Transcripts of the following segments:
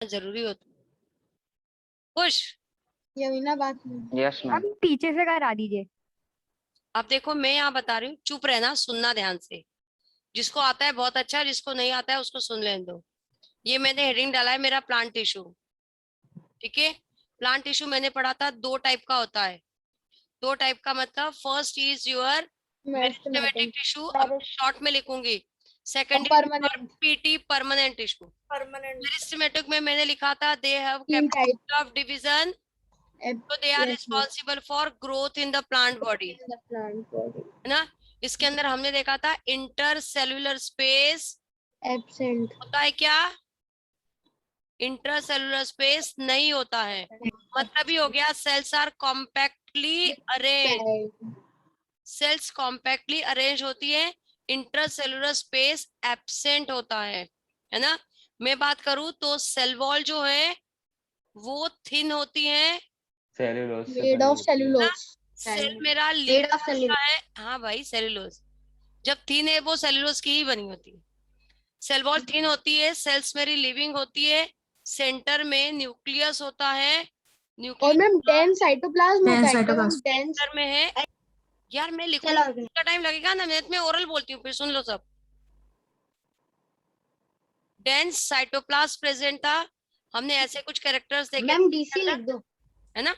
जरूरी होता है। खुश? यमुना बात यस मैम। हम पीछे से करा दीजिए। अब देखो मैं यहाँ बता रही हूँ, चुप रहना, सुनना ध्यान से। जिसको आता है बहुत अच्छा है, जिसको नहीं आता है उसको सुन लेने दो। ये मैंने हेडिंग डाला है मेरा प्लांट टिश्यू। ठीक है, प्लांट टिश्यू मैंने पढ़ा था 2 टाइप का होता है। 2 टाइप का मतलब first is your meristematic tissue, अब शॉर्ट में लिखूंगी। Second permanent PT permanent tissue. Permanent. Meristematic में मैंने लिखा था दे हैव तीन capacity of division, so they are responsible for growth in the plant body, है ना। इसके अंदर हमने देखा था इंटरसेल्युलर स्पेस एब्सेंट होता है क्या? इंटरसेल्युलर स्पेस नहीं होता है। मतलब ही हो गया cells are compactly arrange, cells compactly arrange होती है, इंटरसेल्युलर स्पेस एब्सेंट होता है ना। मैं बात करूं तो सेल वॉल जो है वो थिन होती है, सेल्यूलोज से मेड बनी ऑफ होती है। सेलुलोज सेल मेरा मेड ऑफ लिखा है। हाँ भाई, सेल्यूलोज जब थिन है वो सेल्यूलोज की ही बनी होती है। सेल वॉल थिन होती है, सेल्स मेरी लिविंग होती है, सेंटर में न्यूक्लियस होता है, और न्यूक्लियस मैम डेंस साइटोप्लाज्म होता है क्या मैम? डेंस सेंटर में है। यार मैं लिखूंगा का टाइम लगेगा ना, मैं में ओरल बोलती हूँ, फिर सुन लो सब। डेंस साइटोप्लाज्म प्रेजेंट था, हमने ऐसे कुछ कैरेक्टर्स देखे मैम डीसी लिख दो। है ना।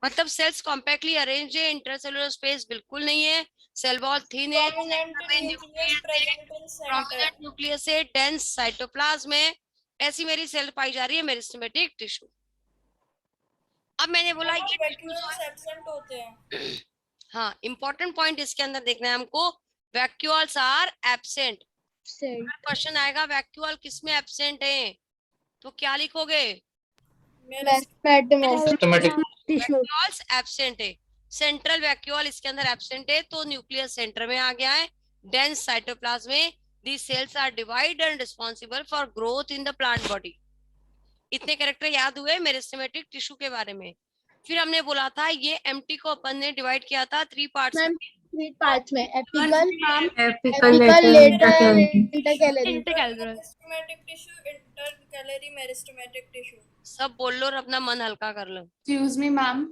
मतलब सेल्स कॉम्पैक्टली अरेंज है, इंटरसेलुलर स्पेस बिल्कुल नहीं है, सेल वॉल थिन है, Prominent nucleus present in center. Prominent nucleus है, डेंस साइटोप्लाज्म है, ऐसी मेरी सेल पाई जा रही है मेरिस्टेमेटिक टिश्यू। अब मैंने बोला ये वैक्यूल्स एब्सेंट होते हैं। हाँ, इंपॉर्टेंट पॉइंट इसके अंदर देखना है हमको, वैक्यूल्स आर एब्सेंट। क्वेश्चन आएगा वैक्यूल किस में एब्सेंट है, तो क्या लिखोगे? वैक्यूल्स एब्सेंट है, सेंट्रल वैक्यूल इसके अंदर एब्सेंट है, तो न्यूक्लियस सेंटर में आ गया है। डेंस साइटोप्लाज्म में these cells are divided and responsible for growth in the plant body। इतने कैरेक्टर याद हुए मेरिस्टेमेटिक टिश्यू के बारे में। फिर हमने बोला था ये एम्प्टी को अपन ने डिवाइड किया था 3 पार्ट्स में। 3 पार्ट्स में apical apical lateral intercalary. Meristematic tissue, intercalary meristematic tissue. सब बोल लो और अपना मन हल्का कर लो। एक्सक्यूज मी मैम,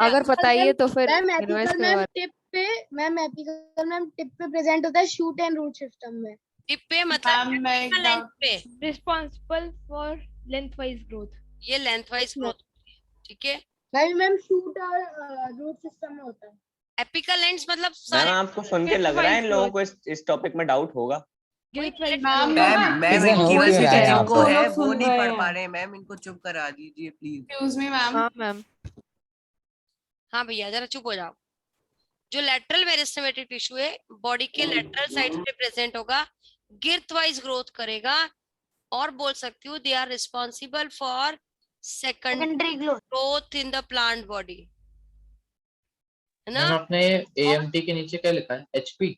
अगर बताइए तो फिर मैम इनवर्स एपिकल के मैम बारे टिप पे, मैम एपिकल मैम टिप पे प्रेजेंट होता है शूट एंड रूट सिस्टम में। टिप पे मतलब मैम मैं एक लेंथ डाउट, पे, responsible for length wise growth. ये लेंथ वाइज ग्रोथ, ठीक है। मैम शूट और रूट सिस्टम में होता है। एपिकल एंड्स मतलब मैम सारे आपको सुन के लग रहा है इन लोगों को इस टॉपिक में डाउट होगा। मैम मैम हो इनकी वजह से क्या रहा है यहाँ जिनको पे? है वो नहीं पढ़ पा रहे हैं मैम, इनको चुप करा दीजिए प्लीज। एक्सक्यूज मी मैम, हाँ मैम। हाँ भैया जरा चुप हो जाओ। जो लेटरल मेरिस्टेमेटिक टिश्यू है बॉडी के लेटरल साइड पे प्रेजेंट होगा, गिर्थ वाइज ग्रोथ करेगा, और बोल सकती हूँ they are responsible for secondary growth in the plant body, है ना। आपने एएमटी के नीचे क्या लिखा है? एचपी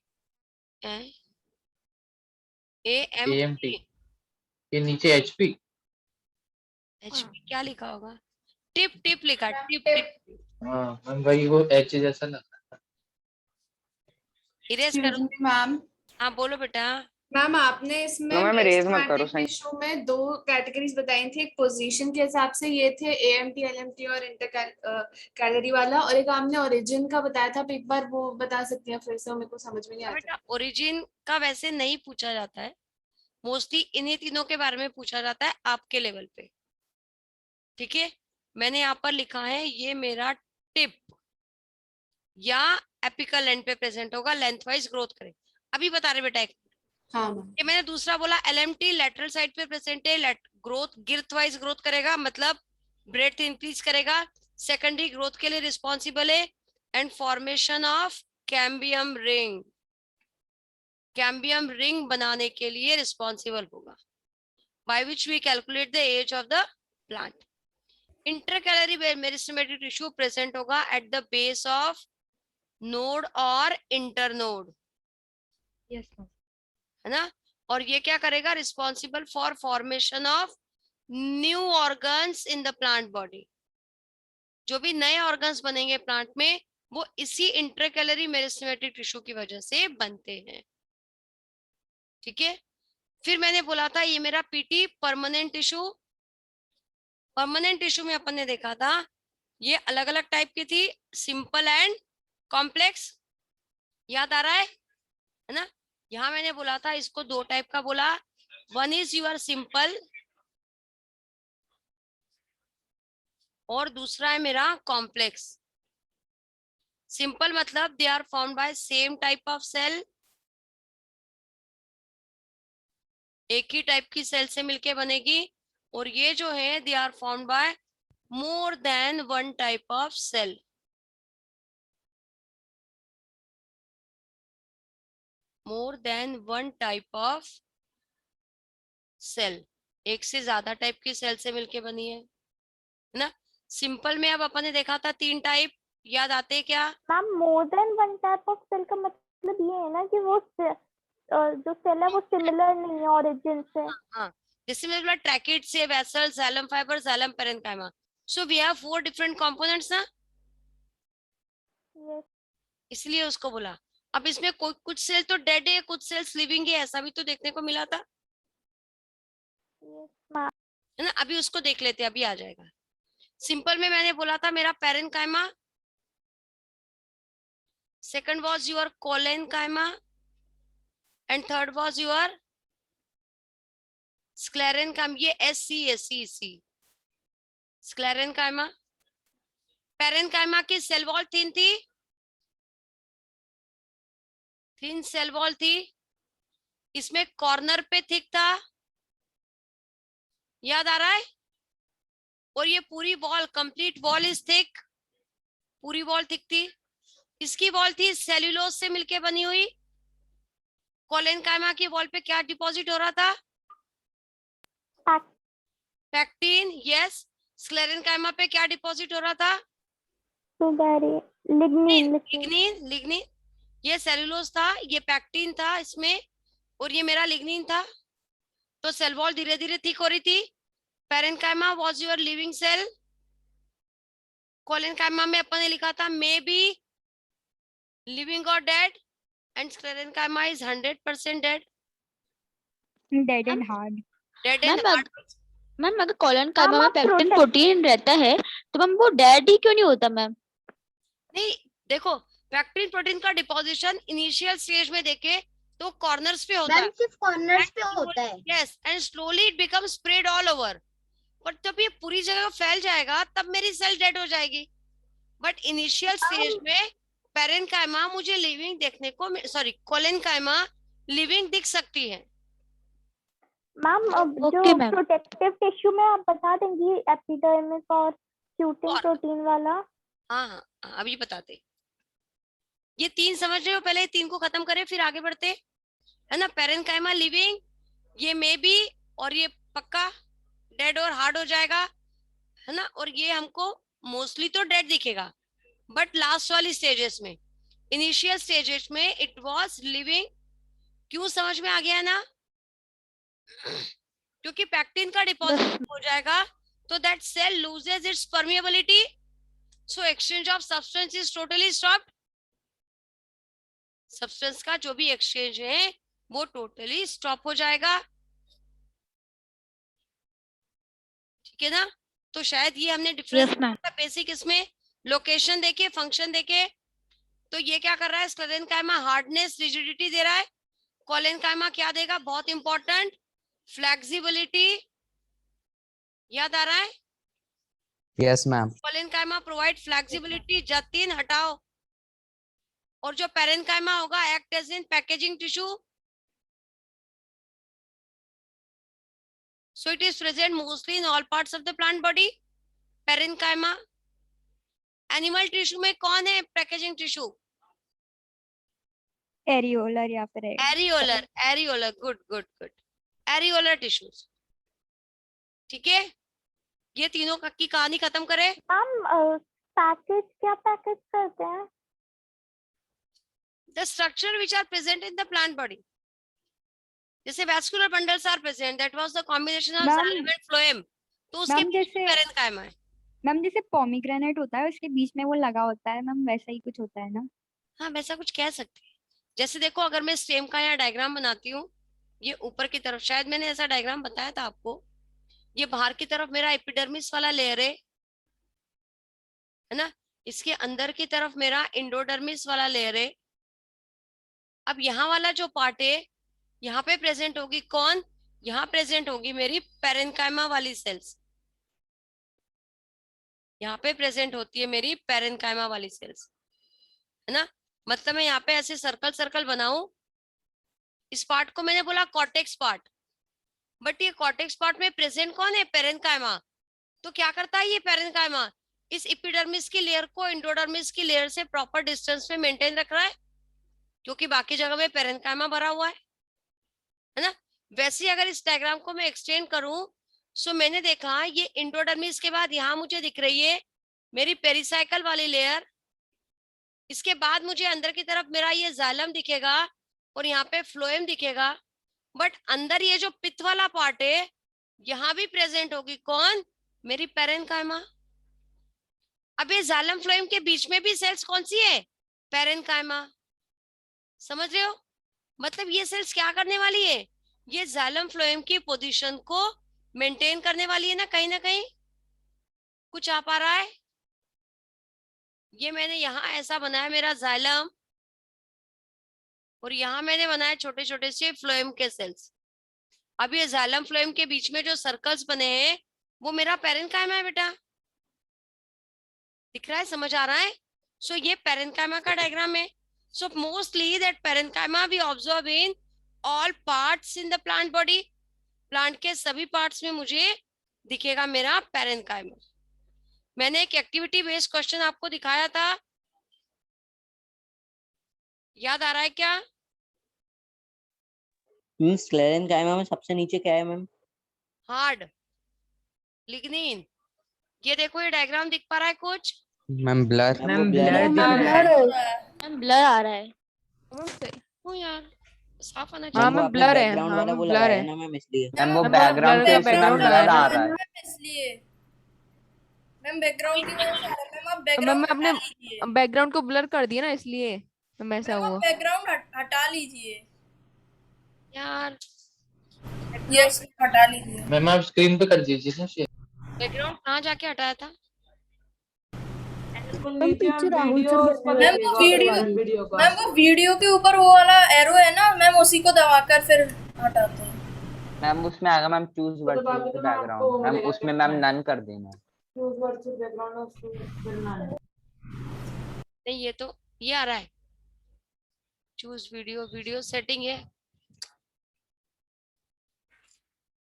एएमटी के नीचे एचपी क्या लिखा होगा? टिप टिप लिखा, टिप टिप। हाँ मैम वही वो एच जैसा लग रहा है। इरेज करो। Excuse me ma'am. हाँ बोलो बेटा। मैम आपने इसमें मैम erase मत करो, मेरिस्टेमेटिक टिश्यू में 2 कैटेगरीज बताई थी, एक पोजीशन के हिसाब से ये थे एएमटी एलएमटी और इंटरकैलरी वाला, और एक आपने ओरिजिन का बताया था, एक बार वो बता सकती हैं फिर से, मेरे को समझ में नहीं आता। बेटा ओरिजिन का वैसे नहीं पूछा जाता है, मोस्टली इन्हीं तीनों के बारे में पूछा जाता है आपके लेवल पे, ठीक है। मैंने यहाँ पर लिखा है ये मेरा टिप या एपिकल एंड पे प्रेजेंट होगा, लेंथ वाइज ग्रोथ करे। अभी बता रहे बेटा, हाँ मैम। ये मैंने दूसरा बोला एलएमटी लेटरल साइड पे प्रेजेंट है, ग्रोथ गिर्थ वाइज ग्रोथ करेगा, मतलब ब्रेथ इंक्रीज करेगा, सेकेंडरी ग्रोथ के लिए रिस्पॉन्सिबल है, and formation of cambium ring, cambium ring बनाने के लिए रिस्पॉन्सिबल होगा, by which we calculate the age of the plant. Intercalary meristematic tissue present होगा at the base of node और इंटरनोड, यस मैम। है ना। और ये क्या करेगा? Responsible for formation of new organs in the plant body. जो भी नए ऑर्गन्स बनेंगे प्लांट में वो इसी इंटरकैलरी मेरिस्टेमेटिक टिश्यू की वजह से बनते हैं, ठीक है। फिर मैंने बोला था ये मेरा PT permanent tissue. Permanent tissue में अपन ने देखा था ये अलग अलग टाइप की थी, सिंपल एंड कॉम्प्लेक्स। याद आ रहा है ना? यहाँ मैंने बोला था इसको दो टाइप का बोला, वन इज यूर सिंपल और दूसरा है मेरा कॉम्प्लेक्स। सिंपल मतलब they are formed by same type of cell, एक ही टाइप की सेल से मिलके बनेगी। और ये जो है they are formed by more than one type of cell. More than one type of cell, एक से ज्यादा टाइप की सेल से मिलके बनी है ना। सिंपल में अब अपन ने देखा था 3 टाइप, याद आते हैं क्या? Ma'am more than one type of cell का मतलब ये है ना कि वो जो सेल है वो सिमिलर नहीं है ओरिजिन से। हाँ, जैसे मैंने बोला ट्रैकिड से, vessel, xylem fibre, xylem parenchyma. So we have 4 different components ना, Yes. इसलिए उसको बोला। अब इसमें कोई कुछ सेल तो डेड है, कुछ सेल्स लिविंग है, ऐसा भी तो देखने को मिला था, Yes, ma'am. है ना। अभी उसको देख लेते हैं, अभी आ जाएगा। सिंपल में मैंने बोला था मेरा parenchyma, second was your collenchyma and third was your sclerenchyma. ये SC स्क्लेरेनकाइमा। पेरेन्काइमा की सेल वॉल थिन थी, थिन सेल वॉल थी, इसमें कॉर्नर पे थिक था, याद आ रहा है? और ये पूरी wall, complete wall is thick, पूरी वॉल थिक थी। इसकी वॉल थी सेल्यूलोज से मिलके बनी हुई। कोलेनकाइमा की वॉल पे क्या डिपॉजिट हो रहा था? पैक्टिन। यस। स्क्लेरेनकाइमा पे क्या डिपॉजिट हो रहा था? लिग्निन। लिग्निन। ये सेल्यूलोज था, ये पैक्टिन था इसमें, और ये मेरा लिग्निन था। तो सेल वॉल धीरे धीरे थिक हो रही थी। Parenchyma was your living cell. Collenchyma में अपन ने लिखा था मे बी लिविंग और डेड, एंड स्क्लेरेनकाइमा इज 100% डेड। Dead and hard. Dead and hard. Ma'am अगर कोलेनकाइमा में पेक्टिन प्रोटीन रहता है तो मैम वो डेड ही क्यों नहीं होता मैम? नहीं, देखो पैक्टिन प्रोटीन का डिपोजिशन इनिशियल स्टेज में देखे तो कॉर्नर्स पे होता है, सिर्फ कॉर्नर्स पे होता है। Yes, and slowly it becomes spread all over. But जब ये पूरी जगह फैल जाएगा तब मेरी सेल डेड हो जाएगी। बट इनिशियल स्टेज में पेरेन्काइमा मुझे लिविंग देखने को, सॉरी कोलेनकाइमा लिविंग दिख सकती है। मैम जो प्रोटेक्टिव टिश्यू में आप बता देंगी एपिडर्मिस और क्यूटिन प्रोटीन वाला। हाँ, अभी बताते। ये 3 समझ रहे हो? पहले 3 को खत्म करें फिर आगे बढ़ते, है ना। पेरेन्काइमा लिविंग, ये मे बी, और ये पक्का डेड और हार्ड हो जाएगा, है ना। और ये हमको मोस्टली तो डेड दिखेगा, बट लास्ट वाली स्टेजेस में, इनिशियल स्टेजेस में इट वाज लिविंग। क्यों समझ में आ गया ना? क्योंकि पैक्टिन का डिपॉजिट हो जाएगा तो that cell loses its permeability, so exchange of substance is totally stopped. Substance का जो भी एक्सचेंज है वो टोटली स्टॉप हो जाएगा, ठीक है ना। तो शायद ये हमने डिफरेंस बेसिक इसमें लोकेशन देखे, फंक्शन देखे। तो ये क्या कर रहा है? स्क्लेरेनकाइमा हार्डनेस, रिजिडिटी दे रहा है। कोलेनकाइमा क्या देगा? बहुत इंपॉर्टेंट, फ्लेक्सिबिलिटी। याद आ रहा है? Yes ma'am. Collenchyma provide flexibility. Jatin हटाओ। और जो पेरेन्काइमा होगा act as in packaging tissue, so it is present mostly in all parts of the plant body. Parenchyma. Animal tissue में कौन है पैकेजिंग टिश्यू? Areolar या फिर areolar. Areolar, good good good, areolar tissues, ठीक है। ये तीनों की कहानी खत्म करें। मैम पैकेज क्या पैकेज करते हैं? The structure which are present in the plant body, जैसे vascular bundles are present, that was the combination of xylem and phloem, तो उसके बीच में पेरेन्काइमा है। मैम जैसे पोमीग्रेनेट होता है उसके बीच में वो लगा होता है मैम, वैसा ही कुछ होता है ना? हाँ, वैसा कुछ कह सकते हैं। जैसे देखो, अगर मैं स्टेम का यहाँ डायग्राम बनाती हूँ, ये ऊपर की तरफ, शायद मैंने ऐसा डायग्राम बताया था आपको, ये बाहर की तरफ मेरा एपिडर्मिस वाला लेयर है ना, इसके अंदर की तरफ मेरा एंडोडर्मिस वाला लेयर है। अब यहाँ वाला जो पार्ट है, यहाँ पे प्रेजेंट होगी कौन, यहाँ प्रेजेंट होगी मेरी पेरेन्काइमा वाली सेल्स, यहाँ पे प्रेजेंट होती है मेरी पेरेन्काइमा वाली सेल्स, है ना। मतलब मैं यहाँ पे ऐसे सर्कल सर्कल बनाऊं, इस पार्ट को मैंने बोला कॉर्टेक्स पार्ट, बट ये कॉर्टेक्स पार्ट में प्रेजेंट कौन है, पेरेन्काइमा। तो क्या करता है ये पेरेन्काइमा, इस एपिडर्मिस की लेयर को एंडोडर्मिस की लेयर से प्रॉपर डिस्टेंस में मेंटेन रख रहा है, क्योंकि बाकी जगह में पेरेन्काइमा भरा हुआ है ना। वैसे ही अगर इस डायग्राम को मैं एक्सटेंड करूं, सो मैंने देखा ये एंडोडर्मिस के बाद यहाँ मुझे दिख रही है मेरी पेरिसाइकल वाली लेयर, इसके बाद मुझे अंदर की तरफ मेरा ये जाइलम दिखेगा और यहाँ पे फ्लोएम दिखेगा, बट अंदर ये जो पित्त वाला पार्ट है यहाँ भी प्रेजेंट होगी कौन, मेरी पेरेन्काइमा। अब ये जाइलम फ्लोएम के बीच में भी सेल्स कौन सी है, पेरेन्काइमा। समझ रहे हो, मतलब ये सेल्स क्या करने वाली है, ये जाइलम फ्लोएम की पोजीशन को मेंटेन करने वाली है ना कहीं कुछ आ पा रहा है। ये मैंने यहाँ ऐसा बनाया मेरा जाइलम, और यहाँ मैंने बनाया छोटे छोटे से फ्लोएम के सेल्स। अब ये जाइलम फ्लोएम के बीच में जो सर्कल्स बने हैं वो मेरा पेरेन्काइमा है बेटा, दिख रहा है, समझ आ रहा है। सो ये पेरेन्काइमा का डायग्राम है। So mostly that parenchyma we observe in all parts in the plant body, plant के सभी पार्ट्स में मुझे दिखेगा मेरा पेरेन्काइमा। मैंने एक एक्टिविटी बेस्ड क्वेश्चन आपको दिखाया था, याद आ रहा है क्या? पेरेन्काइमा में सबसे नीचे क्या है मैम? Hard lignin. ये देखो ये डायग्राम दिख पा रहा है कुछ? Ma'am blur. मैम ब्लर आ रहा है। ओ यार साफ आना हाँ चाहिए। मैम ब्लर है, बैकग्राउंड हाँ वाला मैम वो ब्लर लगाया है। ना मैम, इसलिए मैम वो मैम बैकग्राउंड blur के का इसमें मैम background ब्लर लगाया आ है। रहा है। इसलिए मैम बैकग्राउंड की वजह से आ रहा है। मैम आप मैम बैकग्राउंड अपने हटा लीजिए। बैकग्राउंड को ब्लर कर दिया ना, इसलिए मैम ऐसा मैम आप हुआ। बैकग्राउंड हटा लीजिए। यार यस हटा लीजिए। मैम आप स्क्रीन पे कर दीजिए ना शेयर। बैकग्राउंड कहाँ जाके हटाया था? मैम पीछे राहुल सर मैम वो वीडियो के ऊपर वो वाला एरो है ना मैम, उसी को दबाकर फिर हटाते हैं। मैम उसमें आएगा ma'am choose virtual background, ma'am उसमें मैम नन कर देना। नहीं ये तो ये आ रहा है, चूज वीडियो, वीडियो सेटिंग है।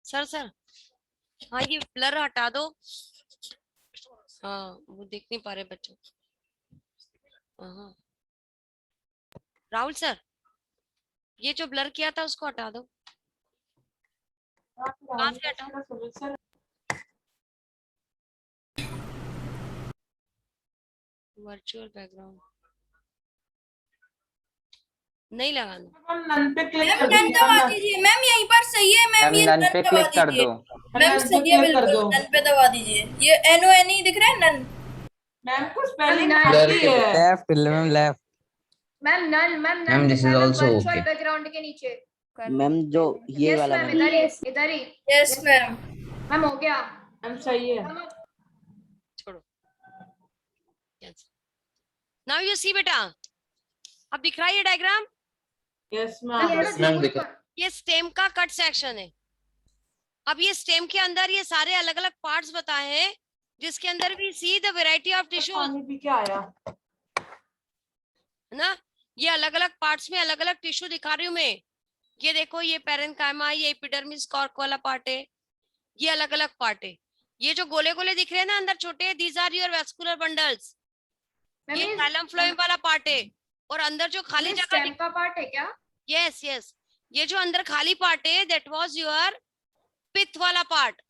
सर हाँ ये ब्लर हटा दो। हाँ वो देख नहीं पा रहे बच्चों। हाँ राहुल सर ये जो ब्लर किया था उसको हटा दो। कहाँ से हटाओ? वर्चुअल बैकग्राउंड नहीं लगाना। मैम नन दबा दीजिए। मैम यहीं पर सही है मैम, ये नन नन पे दबा क्लिक कर दीजिए। दो। मैम सही है बिल्कुल, नन पे दबा दीजिए। ये NONE दिख रहा है नन। मैम को स्पेलिंग ब्लर आती के है। Left ma'am left. Ma'am none ma'am this is also okay. Background के नीचे मैम जो ये यस वाला मैम, मैम। इधर ही यस मैम। मैम हो गया। मैम सही है। छोड़ो। नाउ यू सी बेटा, अब दिख रहा है ये डायग्राम? यस मैम देखो ये स्टेम का कट सेक्शन है। अब ये स्टेम के अंदर ये सारे अलग अलग पार्ट्स बताए हैं, जिसके अंदर भी see the variety of tissue, भी क्या आया है ना। ये अलग अलग पार्ट्स में अलग अलग टिश्यू दिखा रही हूँ मैं। ये देखो ये पेरेन्काइमा, ये एपिडर्मिस कॉर्क वाला पार्ट है, ये अलग अलग पार्ट है। ये जो गोले गोले दिख रहे हैं ना अंदर छोटे, these are your vascular bundles. ये जाइलम फ्लोएम वाला पार्ट है, और अंदर जो खाली जगह स्टेम का पार्ट है क्या? यस यस, ये जो अंदर खाली पार्ट है दैट वाज योर पित्त वाला पार्ट।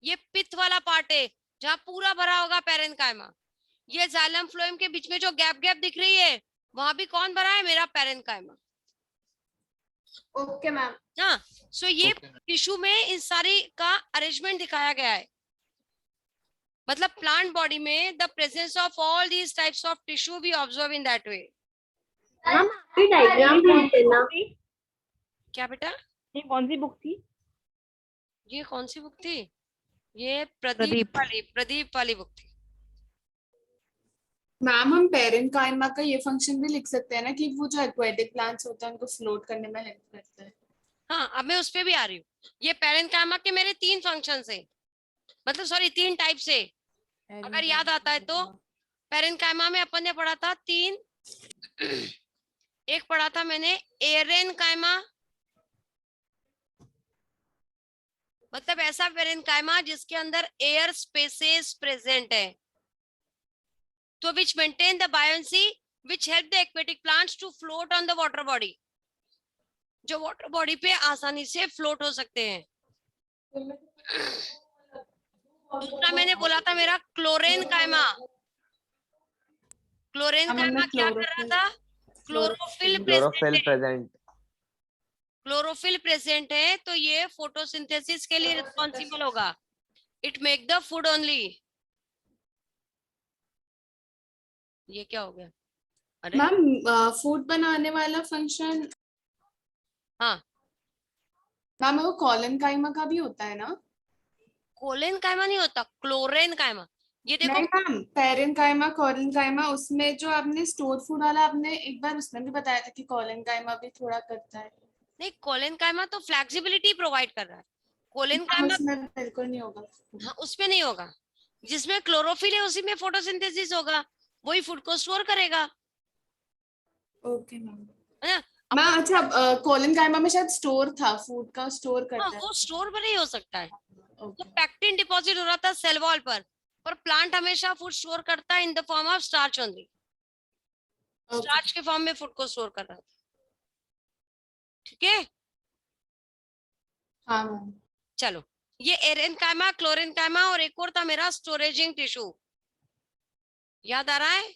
ये पित्त वाला पार्ट है जहाँ पूरा भरा होगा पेरेन्काइमा। ये जाइलम फ्लोएम के बीच में जो गैप गैप दिख रही है वहां भी कौन भरा है, मेरा पेरेन्काइमा। Okay ma'am. हाँ सो ये Okay, टिश्यू में इस सारी का अरेंजमेंट दिखाया गया है। मतलब प्लांट बॉडी में the presence of all these types of tissue we observe in that way. Diagram भेज देना। क्या बेटा? ये कौन सी बुक थी? ये कौन सी बुक थी? ये प्रदीप वाली बुक थी। मैम हम पेरेंट काइमा का ये फंक्शन भी लिख सकते हैं ना कि वो जो एक्वेटिक प्लांट्स होते हैं उनको फ्लोट करने में हेल्प करता है। हाँ, अब मैं उस पे भी आ रही हूँ। ये पेरेंकाइमा के मेरे 3 फंक्शन है, मतलब सॉरी 3 टाइप से, अगर याद आता है तो। पेरेंकाइमा में अपन ने पढ़ा था 3 एक पढ़ा था मैंने एरेनकाइमा, मतलब ऐसा पेरेंकाइमा जिसके अंदर एयर स्पेसेस प्रेजेंट है, तो which maintain the buoyancy which help the aquatic plants to float on the water body, जो वाटर बॉडी पे आसानी से फ्लोट हो सकते हैं। दूसरा मैंने बोला था मेरा क्लोरेन कायमा। क्लोरेन कायमा क्या कर रहा था? Chlorophyll present. क्लोरोफिल प्रेजेंट है तो ये फोटोसिंथेसिस के लिए रिस्पॉन्सिबल होगा। It make the food only. ये क्या हो गया? अरे मैम फूड बनाने वाला फंक्शन, हाँ मैम वो कॉलन काइमा का भी होता है ना? कोलेन कायमा नहीं होता, क्लोरेन कायमा। ये देखो नहीं मैम, पेरेंट काइमा कॉलन काइमा, उसमें जो आपने स्टोर फूड वाला आपने एक बार उसमें भी बताया था कि कॉलन काइमा भी थोड़ा करता है। नहीं, कोलेन कायमा तो फ्लेक्सिबिलिटी प्रोवाइड कर रहा है। कोलेन कायमा उसमें बिल्कुल नहीं होगा। हाँ, उसमें नहीं होगा। जिसमें क्लोरोफिल है उसी में फोटोसिंथेसिस होगा, वही फूड को स्टोर करेगा। Okay ma'am. है ना? मैम अच्छा, कॉलन काइमा में शायद स्टोर था, फूड का स्टोर करता है। वो स्टोर पर ही हो सकता है। तो पैक्टिन डिपॉजिट हो रहा था सेल वॉल पर प्लांट हमेशा फूड स्टोर करता है in the form of starch only. Starch के फॉर्म में फूड को स्टोर कर रहा था। ठीक है? हाँ मैम। चलो, ये एरेनकाइमा, क्लोरेनकाइमा और एक और था मेरा स्टोरेजिंग टिश्यू। याद आ रहा है?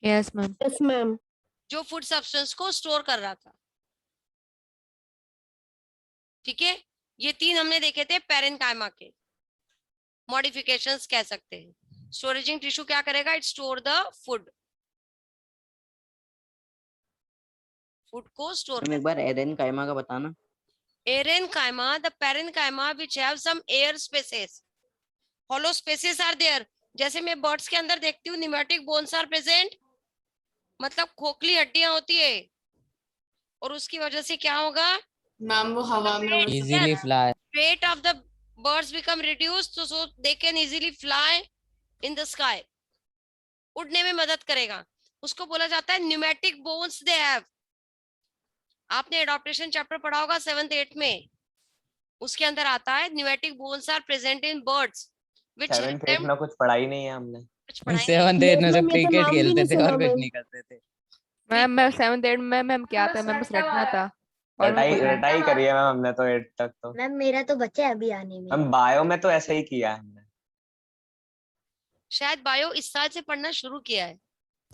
Yes ma'am. Yes ma'am. जो फूड सब्सटेंस को स्टोर कर रहा था। ठीक है? ये 3 हमने देखे थे पेरेनकाइमा के। मॉडिफिकेशंस कह सकते हैं। स्टोरेजिंग टिश्यू क्या करेगा? It store the food. Food को स्टोर। एक बार एरेन काइमा का बताना। Erenchyma, the parenchyma which have some air spaces, hollow spaces are there. जैसे मैं बर्ड्स के अंदर देखती हूँ न्यूमेटिक बोन्स आर प्रेजेंट, मतलब खोखली हड्डियां होती है, और उसकी वजह से क्या होगा? मैम वो हवा में Easily fly. Weight of the birds become reduced so they can easily fly in the sky. उड़ने में मदद करेगा। उसको बोला जाता है न्यूमेटिक बोन्स दे हैव। आपने एडॉप्टेशन चैप्टर पढ़ा होगा 7th 8th में, उसके अंदर आता है pneumatic bones are present in birds which 7th 8th में कुछ पढ़ा ही नहीं है हमने। 7th 8th में सब क्रिकेट खेलते थे और कुछ नहीं करते थे। मैम मैं 7th 8th में मैम क्या था, मैम बस रटना था। रटाई करी है मैम हमने तो 8th तक तो। मैम मेरा तो बच्चा है अभी आने में। हम बायो में तो ऐसे ही किया है हमने। शायद बायो इस साल से पढ़ना शुरू किया है।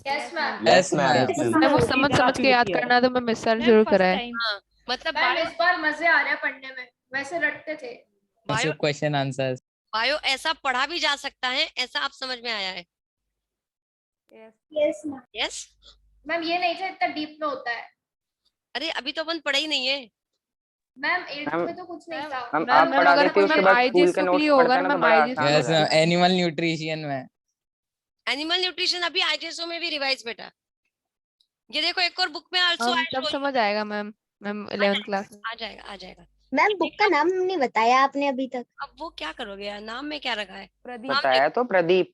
Yes ma'am. Yes ma'am. मैं वो समझ के याद करना तो मैं इस साल शुरू करा है। हाँ, मतलब मैम इस बार मजे आ रहे हैं पढ़ने में, वैसे रटते थे। Bio question answers. बायो ऐसा पढ़ा भी जा सकता है, ऐसा आप समझ में आया है? Yes ma'am. यस मैम ये नहीं था इतना डीप में होता है। अरे अभी तो अपन पढ़ा ही नहीं है। मैम 8th में तो कुछ नहीं था। हम आप पढ़ा देते उसके बाद स्कूल के नोट्स पढ़ते ना तो बड़ा आसान हो यस जाता है। एनिमल न्यूट्रिशन में। एनिमल न्यूट्रिशन अभी आईजीएसओ में भी रिवाइज बेटा। ये देखो एक और बुक में आल्सो तब समझ आएगा मैम। मैम 11th क्लास में आ जाएगा आ जाएगा। मैम बुक का नाम नहीं बताया आपने अभी तक। अब वो क्या करोगे यार, नाम में क्या रखा है? बताया तो प्रदीप।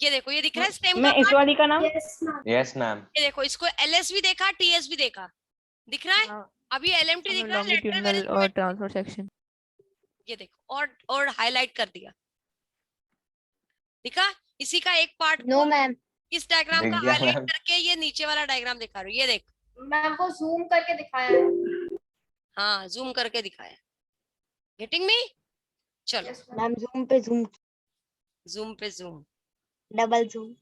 ये देखो, ये दिख रहा है स्टेम मैं इस वाली का नाम। Yes ma'am. ये देखो, इसको एलएस भी देखा, टीएस भी देखा, दिख रहा है? अभी एलएमटी दिख रहा है, लॉन्गिट्यूडिनल और ट्रांसफर सेक्शन। ये देखो और हाईलाइट कर दिया, दिखा? इसी का एक पार्ट नो मैम। इस डायग्राम दिख का गया हाईलाइट मैम। करके ये नीचे वाला डायग्राम दिखा रही हूँ। ये देख, मैम को जूम करके दिखाया है। हाँ जूम करके दिखाया। Getting me? चलो मैम जूम पे जूम, जूम पे जूम। Double zoom.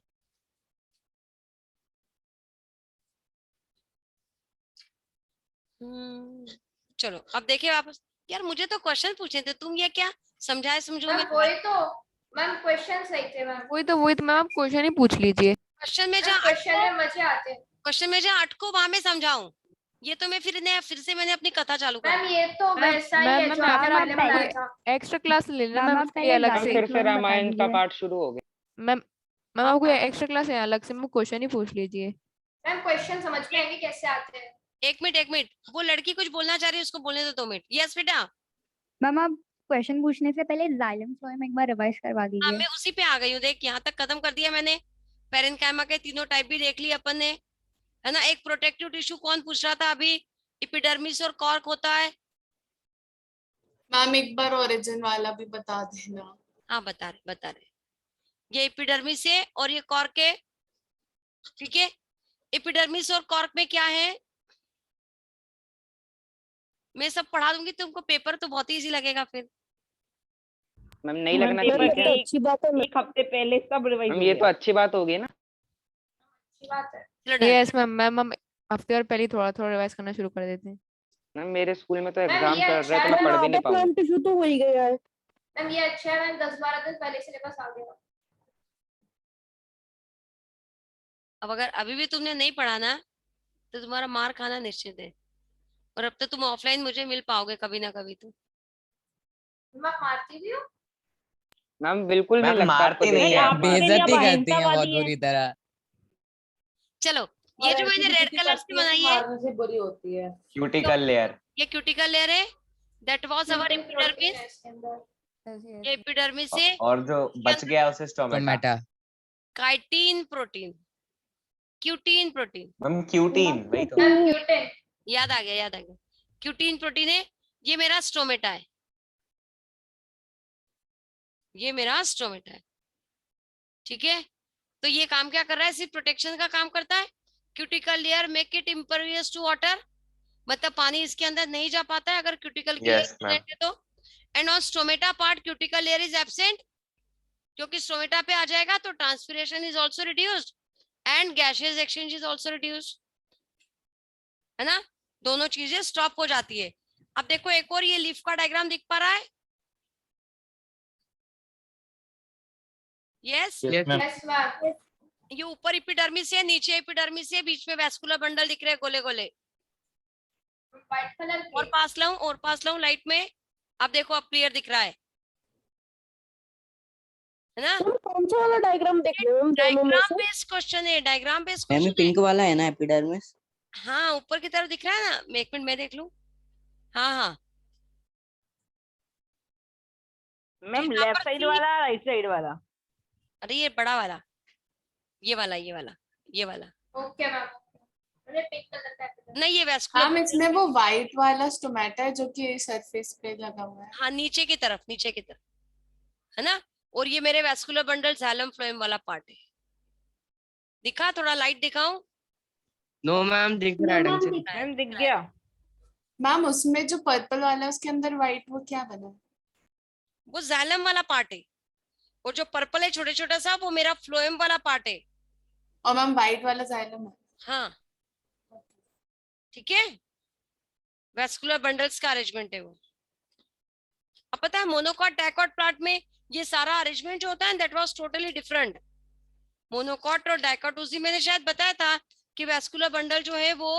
चलो अब देखिए वापस। यार मुझे तो क्वेश्चन पूछे थे, तुम ये क्या समझाए समझो में? वही तो मैम क्वेश्चन सही थे मैम। वही तो मैम आप क्वेश्चन ही पूछ लीजिए। क्वेश्चन में जहाँ क्वेश्चन में मजे आते हैं। क्वेश्चन में जहाँ अटको वहां में समझाऊं? ये तो मैं फिर से मैंने अपनी कथा चालू कर मैम ये तो वैसा ही है जो आपने पहले बताया था। एक्स्ट्रा क्लास ले लेना मैम मैम आप उसके पहले अलग मैम से। फिर से रामायण का दीजिए। पार्ट शुरू हो गया। मैम मैम आपको एक्स्ट्रा क्लास है अलग से, मुझे क्वेश्चन ही पूछ लीजिए। मैम क्वेश्चन समझ में आएंगे कैसे आते हैं। एक मिनट, वो लड़की कुछ बोलना चाह रही है, उसको बोलने दो 2 मिनट। यस बेटा। मैम आप क्वेश्चन पूछने से पहले जाइलम फ्लोएम एक बार रिवाइज करवा हाँ, दीजिए। मैं उसी पे आ गई हूँ। देख यहाँ तक खत्म कर दिया मैंने। पेरेन्काइमा के तीनों टाइप भी देख लिए अपन ने, है ना। एक प्रोटेक्टिव टिश्यू कौन पूछ रहा था अभी? एपिडर्मिस और कॉर्क होता है। मैम एक बार ओरिजिन वाला भी बता देना। हाँ बता रहे। ये एपिडर्मिस है और ये कॉर्क है, ठीक है। एपिडर्मिस और कॉर्क में क्या है, मैं सब पढ़ा दूंगी तुमको। पेपर तो बहुत ही इजी लगेगा फिर। मैम नहीं लगना चाहिए क्या? अच्छी बात है। एक हफ्ते पहले सब रिवाइज मैम ये तो अच्छी बात होगी ना। अच्छी बात है। चलो done। यस मैम मैम हम हफ्ते और पहले थोड़ा थोड़ा रिवाइज करना शुरू कर देते हैं। मैम मेरे स्कूल में तो मैम, एग्जाम ये चल अच्छा रहे हैं तो है, मैं पढ़ भी नहीं पाऊंगा। टिश्यू तो हो ही गया है। मैम ये अच्छा है, मैम 10-12 दिन पहले सिलेबस आ गया। अब अगर अभी भी तुमने नहीं पढ़ा ना तो तुम्हारा मार खाना निश्चित है। और अब तो तुम ऑफलाइन मुझे मिल पाओगे कभी ना कभी तो। मैम आप मारती भी हो? मैम बिल्कुल नहीं मैम लगता आपको मारती नहीं देख है। के। बेइज्जती करती हैं बहुत बुरी तरह। चलो ये जो मैंने रेड कलर से बनाई है, मारने से बुरी होती है। Cuticle layer. ये क्यूटिकल लेयर है। That was our Shooting protein epidermis. है इसके अंदर। ये एपिडर्मिस है। और जो बच गया उसे स्टोमेटा। टोमेटा। Chitin protein, cutin protein, ma'am cutin वही तो। Ma'am cutin. याद आ गया। क्यूटीन प्रोटीन है। ये मेरा स्टोमेटा है, ये मेरा स्टोमेटा है, ठीक है। तो ये काम क्या कर रहा है? सिर्फ प्रोटेक्शन का काम करता है। Cuticle layer make it impervious to water, मतलब पानी इसके अंदर नहीं जा पाता है अगर क्यूटिकल की Yes, लेयर है तो। And on stomata part cuticle layer is absent, क्योंकि स्टोमेटा पे आ जाएगा तो transpiration is also reduced and gaseous exchange is also reduced, है ना। दोनों चीजें स्टॉप हो जाती है। अब देखो एक और ये लीफ का डायग्राम दिख पा रहा है? Yes. Yes ma'am. Yes ma'am. ये ऊपर एपिडर्मिस है, नीचे एपिडर्मिस है, बीच में वैस्कुलर बंडल दिख रहे हैं गोले गोले। व्हाइट कलर और पास लाऊं लाइट में। अब देखो अब क्लियर दिख रहा है ना। कौन सा वाला डायग्राम देख रहे हो हम दोनों में डायग्राम से? बेस्ड क्वेश्चन है, डायग्राम बेस्ड मैम ये क्वेश्चन है। पिंक वाला है ना एपिडर्मिस? हाँ ऊपर की तरफ दिख रहा है ना। एक मिनट मैं देख लूं। हाँ मैम लेफ्ट साइड वाला राइट साइड वाला? अरे ये बड़ा वाला, ये वाला ओके मैम। मुझे पिंक कलर का epidermis। नहीं, ये मैम वैस्कुलर। इसमें वो व्हाइट वाला स्टोमेटा है जो कि सरफेस पे लगा हुआ है। हाँ नीचे की तरफ है ना। और ये मेरे वैस्कुलर बंडल जाइलम फ्लोएम वाला पार्ट है। दिखा? थोड़ा लाइट दिखाऊं? नो मैम दिख रहा है ढंग से। मैम दिख गया। मैम उसमें जो पर्पल वाला है उसके अंदर व्हाइट वो क्या बना है? वो जाइलम वाला पार्ट है। और जो पर्पल है छोटे छोटा सा वो मेरा फ्लोएम वाला पार्ट है। और मैम व्हाइट वाला जाइलम है। हाँ ठीक है, वैस्कुलर बंडल्स का अरेंजमेंट है वो। अब पता है मोनोकॉट डाइकॉट प्लांट में ये सारा अरेंजमेंट जो होता है that was totally different. Monocot और डाइकॉट उसी मैंने शायद बताया था कि वैस्कुलर बंडल जो है वो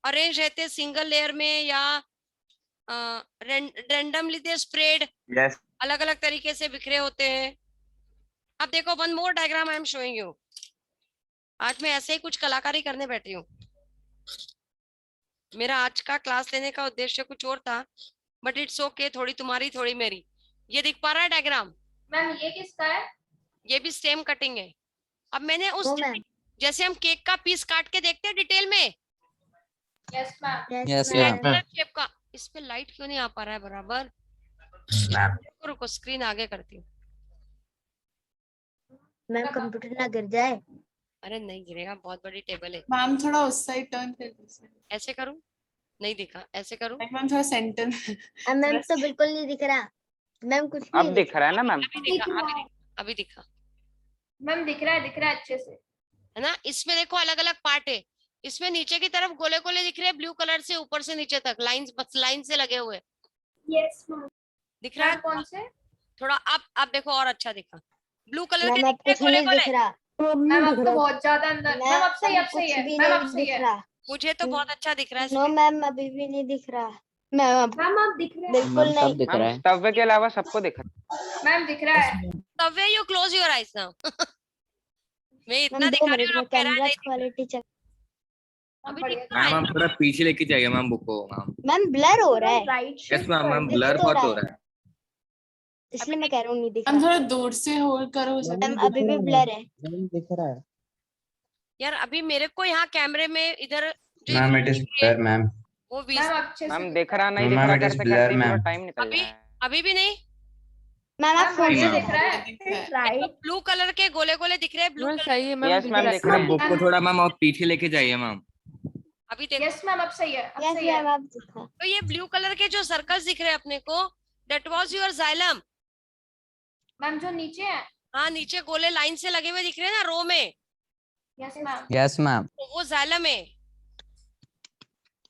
अरेंज रहते सिंगल लेयर में या रैंडमली दे स्प्रेड, यस। अलग अलग तरीके से बिखरे होते हैं। अब देखो one more diagram I am showing you. आज मैं ऐसे ही कुछ कलाकारी करने बैठी हूँ। मेरा आज का क्लास लेने का उद्देश्य कुछ और था, बट इट्स ओके, थोड़ी तुम्हारी थोड़ी मेरी। ये दिख पा रहा है डायग्राम? मैम ये किसका है? ये भी स्टेम कटिंग है। अब मैंने उस जैसे हम केक का पीस काट के देखते हैं डिटेल में, yes ma'am. Yes ma'am. Shape का, इस पे लाइट क्यों नहीं आ पा रहा है बराबर? रुको स्क्रीन आगे करती हूँ। मैम कंप्यूटर ना गिर जाए। अरे नहीं गिरेगा, बहुत बड़ी टेबल है। मैम थोड़ा उस साइड टर्न कर दीजिए। ऐसे करूं? नहीं दिखा, ऐसे करूं? मैम थोड़ा सेंटर। मैम तो बिल्कुल नहीं दिख रहा। मैम कुछ अब दिख रहा है ना मैम? अभी दिखा। मैम दिख रहा है अच्छे से, है ना। इसमें देखो अलग अलग पार्ट है। इसमें नीचे की तरफ गोले गोले दिख रहे हैं ब्लू कलर से, ऊपर से नीचे तक लाइंस, बस लाइन से लगे हुए यस मैम। दिख रहा है। कौन से? थोड़ा अब देखो और अच्छा दिखा। ब्लू कलर के मैम दिख रहे कुछ नहीं गोले दिख रहा। मैम अब तो बहुत ज्यादा अंदर। मैम अब सही है, मैम अब सही है। मुझे तो बहुत अच्छा दिख रहा है नो मैम अभी भी नहीं दिख रहा मैम मैम आप दिख रहे हैं बिल्कुल सब नहीं दिख रहा है तवे के अलावा सबको दिख रहा मैम दिख रहा है तवे you close your eyes now मैं इतना मैम 2 दिखा रही मिनट हूँ में आप कह रहा है कैमरा नहीं दिख रहा। क्वालिटी चेक अभी बढ़िया। दिख रहा है मैम आप थोड़ा पीछे लेके जाइए मैम बुक को मैम। मैम ब्लर हो रहा है right yes ma'am ma'am blur बहुत हो रहा है। इसलिए मैं कह रहा हूँ नहीं दिख मैम रहा थोड़ा दूर से होल्ड करो मैम अभी भी ब्लर है दिख रहा है यार अभी मेरे को यहाँ कैमरे में इधर जो ma'am it is blur ma'am. वो मैम विज अच्छे से मैम दिख रहा नहीं No, दिख ma'am, रहा it is करते blur, करते पूरा ma'am. टाइम निकल अभी जाए अभी भी नहीं मैम आप मैम फोन बढ़िया से दिख रहा है राइट ब्लू कलर के गोले गोले दिख रहे हैं ब्लू मैम कलर सही है मैम यस दिख मैम रहा दिख है। रहा मैम है बुक को थोड़ा मैम आप पीछे लेके जाइए मैम। अभी देखो यस मैम अब सही है अब यस सही है मैम आप दिखा तो ये ब्लू कलर के जो सर्कल्स दिख रहे हैं अपने को that was your xylem ma'am जो नीचे है हाँ नीचे गोले लाइन से लगे हुए दिख रहे हैं ना रो में यस मैम यस मैम तो वो जाइलम है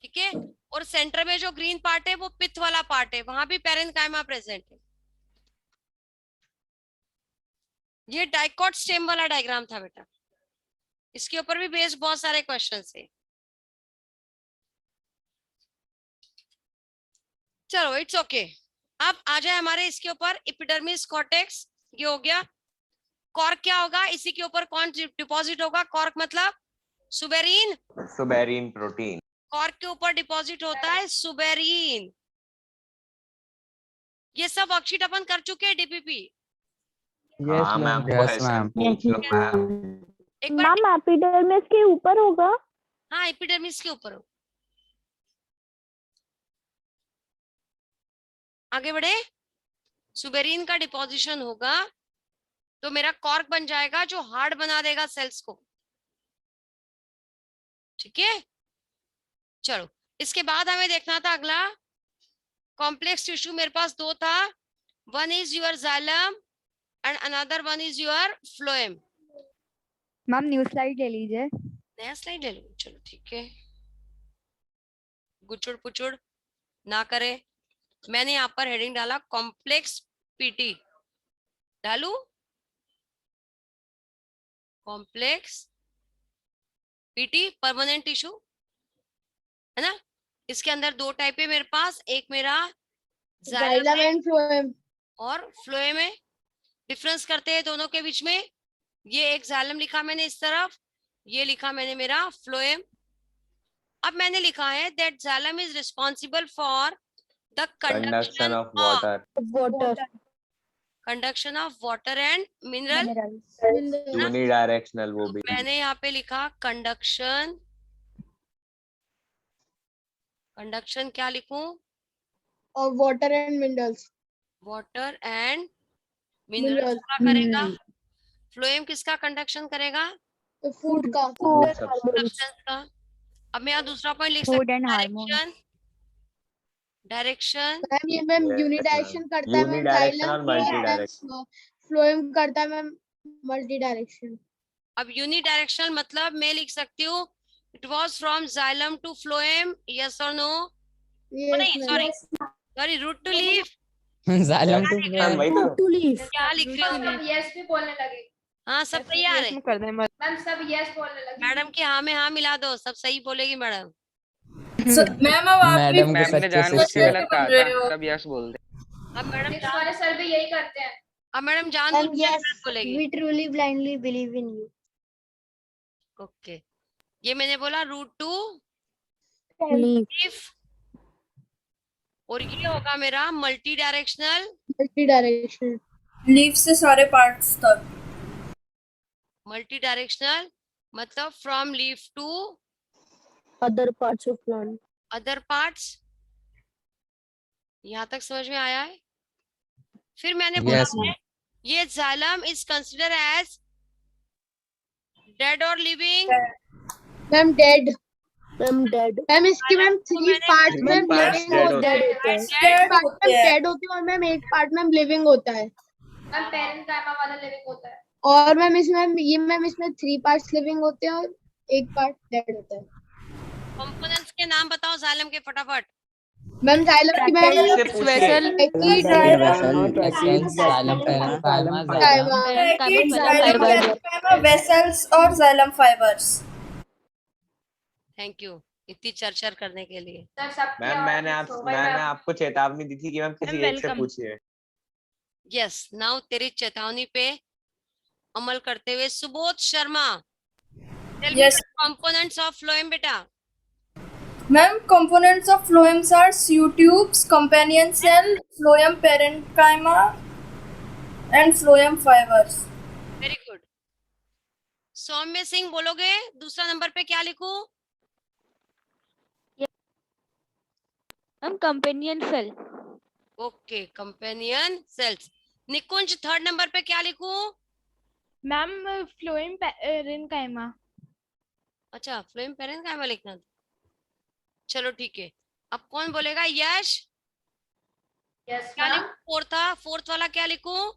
ठीक है और सेंटर में जो ग्रीन पार्ट है वो पित्त वाला पार्ट है वहां भी पैरेन्काइमा प्रेजेंट है ये डाइकॉट स्टेम वाला डायग्राम था बेटा इसके ऊपर भी बेस्ड बहुत सारे क्वेश्चन है चलो इट्स ओके अब आ जाए हमारे इसके ऊपर एपिडर्मिस कॉर्टेक्स ये हो गया कॉर्क क्या होगा इसी के ऊपर कौन डिपॉजिट होगा कॉर्क मतलब सुबेरीन सुबेरीन प्रोटीन कॉर्क के ऊपर डिपॉजिट होता है सुबेरीन ये सब वर्कशीट अपन कर चुके हैं डीपीपी हाँ मैम यस मैम एक बार मैम एपिडर्मिस के ऊपर होगा हाँ एपिडर्मिस के ऊपर हो आगे बढ़े सुबेरीन का डिपोजिशन होगा तो मेरा कॉर्क बन जाएगा जो हार्ड बना देगा सेल्स को ठीक है चलो इसके बाद हमें देखना था अगला कॉम्प्लेक्स टिश्यू मेरे पास दो था one is your xylem and another one is your phloem ma'am new slide ले लीजिए। नया स्लाइड ले लो चलो ठीक है गुचुड़ पुचुड़ ना करे मैंने यहाँ पर हेडिंग डाला कॉम्प्लेक्स पीटी डालू कॉम्प्लेक्स पीटी परमानेंट टिश्यू है ना इसके अंदर दो टाइप है मेरे पास एक मेरा जाइलम है फ्लोएम और फ्लोएम है डिफरेंस करते हैं दोनों के बीच में ये एक जाइलम लिखा मैंने इस तरफ ये लिखा मैंने मेरा फ्लोएम अब मैंने लिखा है that xylem is responsible for the conduction of water water conduction of water and mineral unidirectional वो भी मैंने यहाँ पे लिखा कंडक्शन कंडक्शन क्या लिखूं और water and minerals water and minerals का करेगा फ्लोएम किसका कंडक्शन करेगा फूड का सब्सटेंस का अब मैं यहाँ दूसरा पॉइंट लिख Food सकती and हूँ hormones. डायरेक्शन मैम ये मैम Yes, यूनिडायरेक्शन करता है मैम यूनिडायरेक्शन और मल्टीडायरेक्शन फ्लोएम करता है मैम मल्टी डायरेक्शन अब यूनिडायरेक्शनल मतलब मैं लिख सकती हूँ it was from xylem to phloem yes और नो नहीं sorry root to leaf xylem ma'am वही तो क्या लिख रही हूँ सब यस भी बोलने लगे हाँ सब तैयार है कर दें बस। मैम सब यस बोलने लगे मैडम के हाँ में हाँ मिला दो सब सही बोलेगी मैडम मैम अब आप भी मैडम के मैम ने सच्चे जानबूझ के शिष्य गलत कहा बन रहे हो। था सब यस बोल दे अब मैडम नेक्स्ट वाले सर भी यही करते हैं अब मैडम जान मैम बूझ के यस गलत बोलेगी we truly blindly believe in you okay ये मैंने बोला रूट टू लीफ और ये होगा मेरा multi directional multi direction leave से सारे पार्ट्स तक मल्टी डायरेक्शनल मतलब from leaf to other parts of plant other parts यहाँ तक समझ में आया है फिर मैंने बोला Yes, है ये xylem is consider as dead और लिविंग मैम डेड मैम इसकी ma'am 3 parts ma'am parts living dead होता है डेड होते हैं डेड होते हैं और मैम एक पार्ट मैम लिविंग होता है मैम पैरेन्काइमा वाला लिविंग होता है और मैम इसमें 3 पार्ट्स लिविंग होते हैं और एक पार्ट डेड होता है कंपोनेंट्स के नाम बताओ जाइलम के फटाफट मैम जाइलम की मैम से पूछिए जाइलम पैरेन्काइमा वेसल्स और जाइलम फाइबर्स थैंक यू इतनी चर्चा करने के लिए। मैम मैंने आपको चेतावनी दी थी कि मैम किसी एक से पूछिए। यस, नाउ तेरी चेतावनी पे अमल करते हुए Subodh Sharma, Yes. Components of phloem बेटा। Ma'am, components of phloems are tubes, companion cell, phloem parenchyma, and phloem fibers. Very good. Saumya Singh बोलोगे दूसरा नंबर पे क्या लिखूं? Ma'am companion cell. Okay, companion cells. Nikunj third नंबर पे क्या लिखूं? Ma'am phloem parenchyma. अच्छा, फ्लोएम पेरेन्काइमा लिखना। चलो ठीक है, अब कौन बोलेगा? यश। यस क्या लिखूं? फोर्थ वाला क्या लिखूं?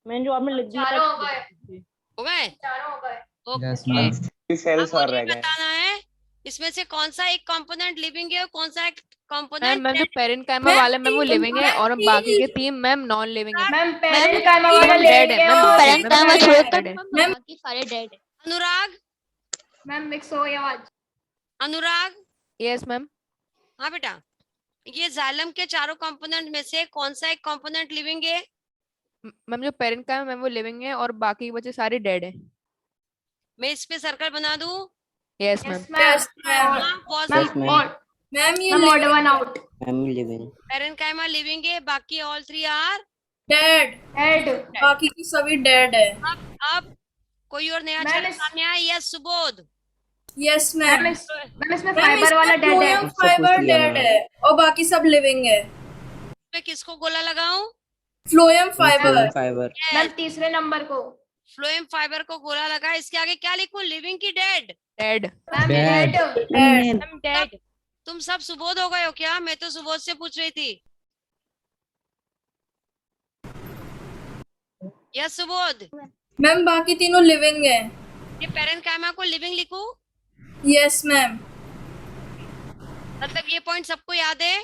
मैंने जो आपने लिख दिया हो गए? Yes, okay, ma'am. सेल्स अब और मुझे रह गए। बताना है इसमें से कौन सा एक कंपोनेंट लिविंग है और कौन सा एक मैम कंपोनेंट मैम जो पेरेन्काइमा वाले मैम वो लिविंग है और बाकी के 3 मैम नॉन लिविंग है। Ma'am, parenchyma वाला मैम डेड है। मैम पेरेन्काइमा छोड़ो तो dead है। मैम बाकी सारे डेड है। अनुराग। मैम मिक्स हो गया आज। अनुराग, यस मैम। हाँ बेटा, ये जाइलम के चारों कंपोनेंट में से कौन सा एक कंपोनेंट लिविंग है? मैम जो पेरेन्काइमा मैम वो लिविंग है और बाकी के बच्चे सारे डेड है। मैं इस पे सर्कल बना दूं? Yes ma'am. Yes, ma'am. Ma'am, ये odd one out. Parenchyma living है, बाकी ऑल 3 आर dead. बाकी की सभी dead है। अब कोई और नया चल सामने आया? Yes Subodh. Yes, ma'am. Ma'am इसमें फाइबर वाला डेड है। phloem fiber dead है और बाकी सब living है। मैं किसको गोला लगाऊं? phloem fiber. मैम तीसरे नंबर को। फ्लोएम फाइबर को गोला लगा। इसके आगे क्या लिखूं? लिविंग की डेड? डेड। Ma'am dead. तुम सब सुबोध हो गए हो क्या? मैं तो सुबोध से पूछ रही थी। यस सुबोध। मैम बाकी तीनों living है। ये पेरेन्काइमा को लिविंग लिखूं? Yes, ma'am. मतलब ये पॉइंट सबको याद है?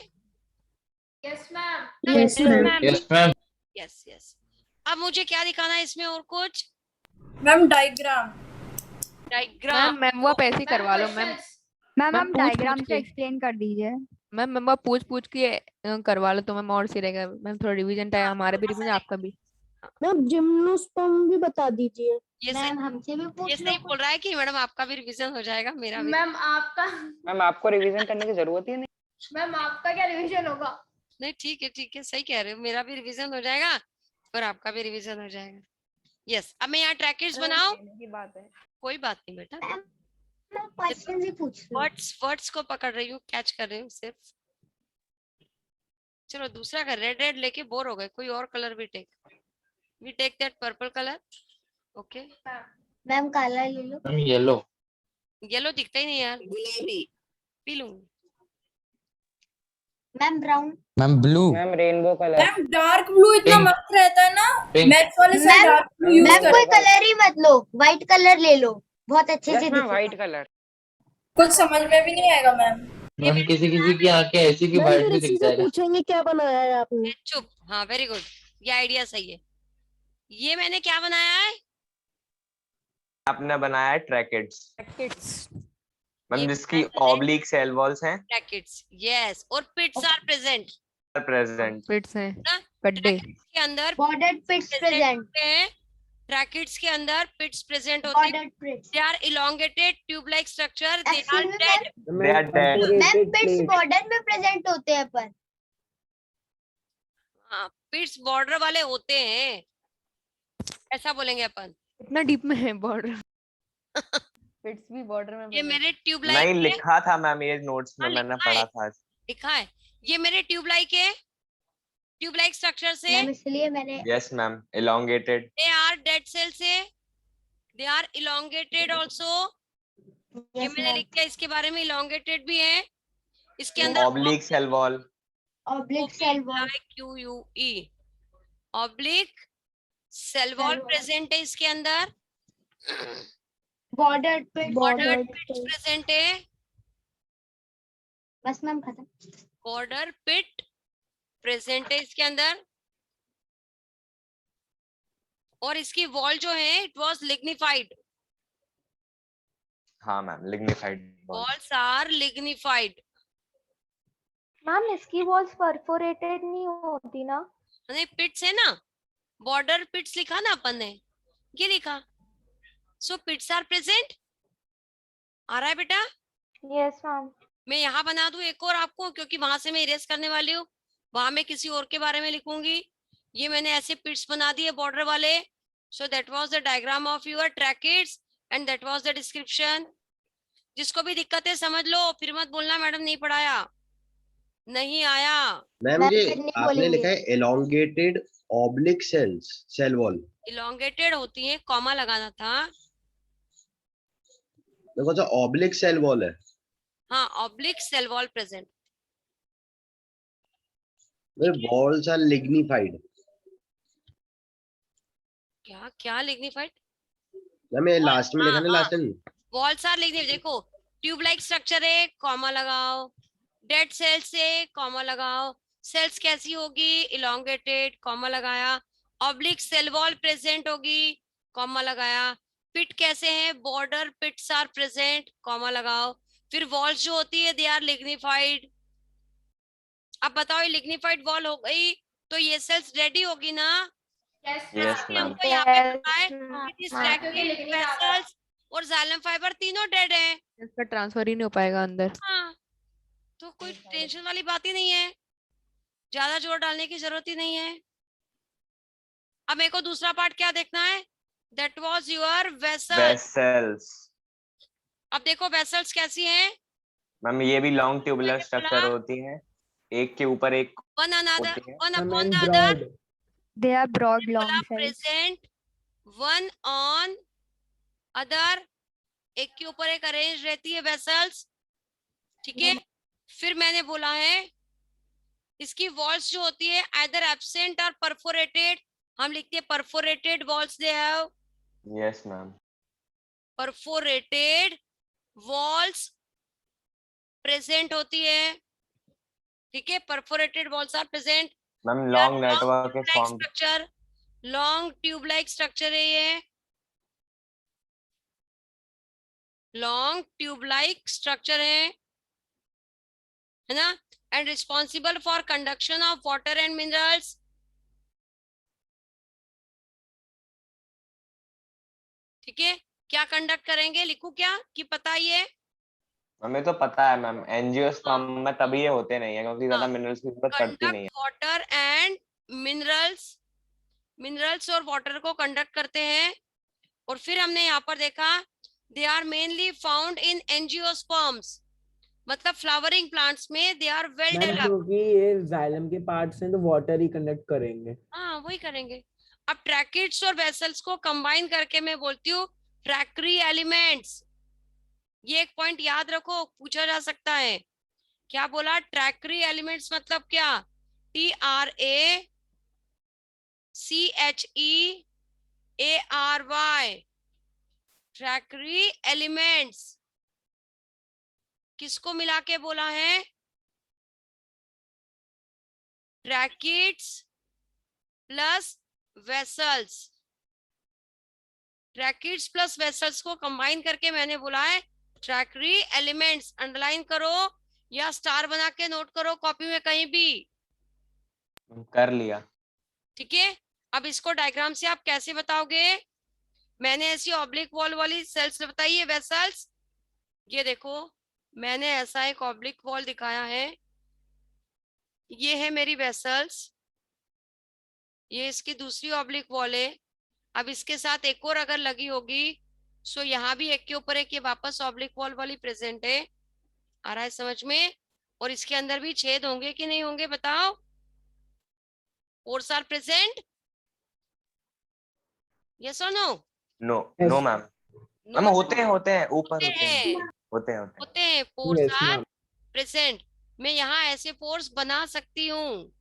Yes ma'am. Yes, ma'am. Yes yes. अब मुझे क्या दिखाना है इसमें और कुछ? Ma'am diagram. डायग्राम। मैम वो आप ऐसे ही करवा लो मैम। मैम हम पूछ डायग्राम पूछ से के। एक्सप्लेन कर दीजिए। मैम वो पूछ के करवा लो तो मैम और सही रहेगा। मैम थोड़ा रिवीजन टाइम, हमारा भी रिवीजन आपका भी। मैम जिम्नोस्पर्म भी बता दीजिए। ये सही, हमसे भी ये सही बोल रहा है कि मैडम आपका भी रिवीजन हो जाएगा, मेरा भी। मैम आपका मैम आपको रिवीजन करने की जरूरत ही नहीं। मैम आपका क्या रिवीजन होगा? नहीं ठीक है, सही कह रहे हो, मेरा भी रिवीजन हो जाएगा और आपका भी रिवीजन हो जाएगा। यस, अब मैं यहाँ ट्रैकेट्स बनाऊं? कोई बात नहीं बेटा, क्वेश्चन भी पूछ वर्ड्स को पकड़ रही हूँ, कैच कर रही हूँ सिर्फ। चलो दूसरा का रेड लेके बोर हो गए, कोई और कलर भी we take that purple colour. Okay ma'am काला ले लो। Ma'am yellow. येलो दिखता ही नहीं यार, पी लूं। Ma'am brown. Ma'am blue. Ma'am rainbow colour. Ma'am dark blue इतना Pink. मस्त रहता है ना। Pink. मैथ्स वाले से डार्क ब्लू यूज मैम करते कोई कलर ही मत लो, व्हाइट कलर ले लो, बहुत अच्छे से मैम दिखेगा। White colour. कुछ समझ में भी नहीं आएगा मैम। मैम किसी की आंखें ऐसी की वाइट भी दिख जाएगा। पूछेंगे क्या बनाया है आपने? चुप, हाँ वेरी गुड, ये आइडिया सही है। ये मैंने क्या बनाया है? आपने बनाया है ट्रैकेट्स मैम, ये जिसकी बनाया है ऑब्लिक सेल वॉल्स हैं ब्रैकेट्स। यस, और pits are present. Present. Pits हैं ना? गड्ढे। ब्रैकेट्स के अंदर बॉर्डर्ड पिट्स प्रेजेंट। ब्रैकेट्स के अंदर पिट्स प्रेजेंट होते हैं। Bordered pits. They are elongated tube like structure, they are Excuse me, dead. They are dead. Ma'am pits border में प्रेजेंट होते हैं पर। हाँ, पिट्स बॉर्डर वाले होते हैं, ऐसा बोलेंगे अपन। इतना डीप में है बॉर्डर। फिट्स भी बॉर्डर में। ये मेरे ट्यूब नहीं लाइक लिखा था मैम ये नोट्स में, हाँ, मैंने लिखा है। पढ़ा था। लिखा है, ये मेरे ट्यूब लाइक स्ट्रक्चर से। मैम इसलिए मैंने yes ma'am, elongated। They are dead cell से, दे आर इलोंगेटेड ऑल्सो। ये Yes, मैंने ma'am. लिख दिया, इसके बारे में इलोंगेटेड भी है। इसके अंदर oblique cell wall. Oblique cell wall. QUE oblique cell wall present है इसके अंदर। Bordered pits. Border pits present है। बस मैम खत्म। बॉर्डर पिट प्रेजेंट है इसके अंदर। और इसकी वॉल जो है इट वाज लिग्निफाइड। हाँ ma'am, lignified walls are lignified. Ma'am इसकी वॉल्स परफोरेटेड नहीं होती ना? नहीं, पिट्स है ना, बॉर्डर पिट्स लिखा ना अपन ने, ये लिखा। सो पिट्स आर प्रेजेंट। आ रहा है बेटा? Yes ma'am. मैं यहाँ बना दूं एक और आपको, क्योंकि वहां से मैं इरेज करने वाली हूँ, वहां मैं किसी और के बारे में लिखूंगी। ये मैंने ऐसे पिट्स बना दिए बॉर्डर वाले। So that was the diagram of your tracheids and that was the description. जिसको भी दिक्कत है समझ लो, फिर मत बोलना मैडम नहीं पढ़ाया, नहीं आया। मैम ये आपने लिखा है elongated oblique cells, cell wall। Elongated होती है, कॉमा लगाना था। मेरे को तो oblique cell wall है। हाँ, ऑब्लिक सेल वॉल प्रेजेंट। मेरे walls are lignified। क्या क्या लिग्निफाइड? मैम ये लास्ट में लिखा ना, लास्ट में। Walls are lignified. देखो ट्यूब लाइक स्ट्रक्चर है, कॉमा लगाओ। डेड सेल्स से कॉमा लगाओ। सेल्स कैसी होगी? इलोंगेटेड, कॉमा लगाया। ऑब्लिक सेल वॉल प्रेजेंट होगी, कॉमा लगाया। पिट कैसे हैं? Border pits are present, comma लगाओ। फिर वॉल्स जो होती है दे आर लिग्निफाइड। अब बताओ ये लिग्निफाइड वॉल हो गई तो ये सेल्स रेडी होगी ना? Yes ma'am. हमको यहाँ पे पता है कि स्टैग्नेट वेसल्स और जाइलम फाइबर तीनों डेड हैं। इसका ट्रांसफर ही नहीं हो पाएगा अंदर। हाँ, तो कोई टेंशन वाली बात ही नहीं है, ज्यादा जोर डालने की जरूरत ही नहीं है। अब मेरे को दूसरा पार्ट क्या देखना है? That was your vessels. Vessels. अब देखो वेसल्स कैसी हैं? मैम ये भी लॉन्ग ट्यूबुलर स्ट्रक्चर होती है, एक के ऊपर एक वन अनदर, होती है। One upon the other. They are broad long cells. Present one on other, एक के ऊपर एक अरेंज रहती है वेसल्स, ठीक है। फिर मैंने बोला है इसकी वॉल्स जो होती है आइदर एब्सेंट और परफोरेटेड। हम लिखते हैं perforated walls they have. Yes ma'am. Perforated walls present होती है, ठीक है। Perforated walls are present. Ma'am long network is formed. Structure, long tube like structure है ये, लॉन्ग ट्यूब लाइक स्ट्रक्चर है ना। And responsible for conduction of water and minerals. ठीक है, क्या कंडक्ट करेंगे? लिखूं क्या कि पता ही है? हमें तो पता है मैम, एंजियोस्पर्म में तभी ये होते नहीं है क्योंकि ज्यादा मिनरल्स की जरूरत पड़ती नहीं है। वाटर एंड मिनरल्स, मिनरल्स और वाटर को कंडक्ट करते हैं। और फिर हमने यहाँ पर देखा they are mainly found in angiosperms, मतलब फ्लावरिंग प्लांट्स में दे आर वेल डेवलप्ड। क्योंकि ये जाइलम के पार्ट्स हैं तो वाटर ही कंडक्ट करेंगे। हाँ वही करेंगे। अब ट्रैकिड्स और वेसल्स को कंबाइन करके मैं बोलती हूँ ट्रैक्री एलिमेंट्स। ये एक पॉइंट याद रखो, पूछा जा सकता है। क्या बोला? ट्रैक्री एलिमेंट्स मतलब क्या? TRACHEARY, tracheary elements. किसको मिला के बोला है? Tracheids plus vessels. Tracheids plus vessels को कंबाइन करके मैंने बोला है ट्रैक्री एलिमेंट्स। अंडरलाइन करो या स्टार बना के नोट करो कॉपी में कहीं भी। कर लिया। ठीक है, अब इसको डायग्राम से आप कैसे बताओगे? मैंने ऐसी ऑब्लिक वॉल वाली सेल्स बताई है वेसल्स। ये देखो मैंने ऐसा एक ऑब्लिक वॉल दिखाया है, ये है मेरी वेसल्स, ये इसकी दूसरी ऑब्लिक वॉल है। अब इसके साथ एक और अगर लगी होगी सो यहाँ भी एक के ऊपर एक ये वापस ऑब्लिक वॉल वाली प्रेजेंट है। आ रहा है समझ में? और इसके अंदर भी छेद होंगे कि नहीं होंगे बताओ? पोर्स आर प्रेजेंट, यस और no? No no ma'am. Ma'am होते हैं ऊपर होते हैं। Pores are present. मैं यहाँ ऐसे पोर्स बना सकती हूँ।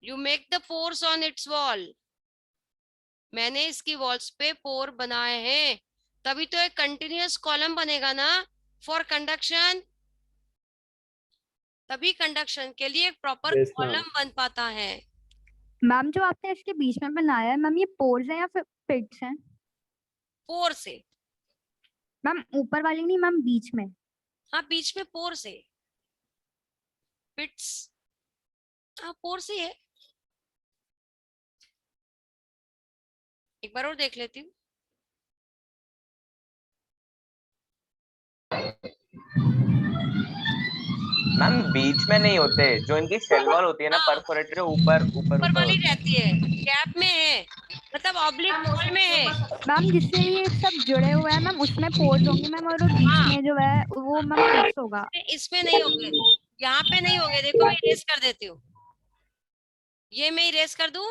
You make the pores on its wall. मैंने इसकी वॉल्स पे पोर बनाए हैं, तभी तो एक कंटिन्यूअस कॉलम बनेगा ना फॉर कंडक्शन। तभी कंडक्शन के लिए एक प्रॉपर कॉलम बन पाता है। मैम जो आपने इसके बीच में बनाया है मैम, ये पोर्स हैं या फिर पिट्स हैं? पोर से मैम ऊपर वाली नहीं मैम, बीच में। हाँ बीच में पोर से, पिट्स, हाँ पोर से है। एक बार और देख लेती हूँ। मैम बीच में नहीं होते, जो इनकी सेल वॉल होती है ना परफोरेटेड, ऊपर ऊपर ऊपर ऊपर वाली होते हैं। रहती है, गैप में है, मतलब ऑब्लिक वॉल में है। मैम जिससे ये सब जुड़े हुए हैं मैम उसमें पोर्स होंगे मैम, और वो बीच हाँ में जो है वो मैम पिट्स होगा। इसमें नहीं होंगे, यहाँ पे नहीं होंगे। देखो मैं इरेज कर देती हूँ, ये मैं इरेज कर दूं।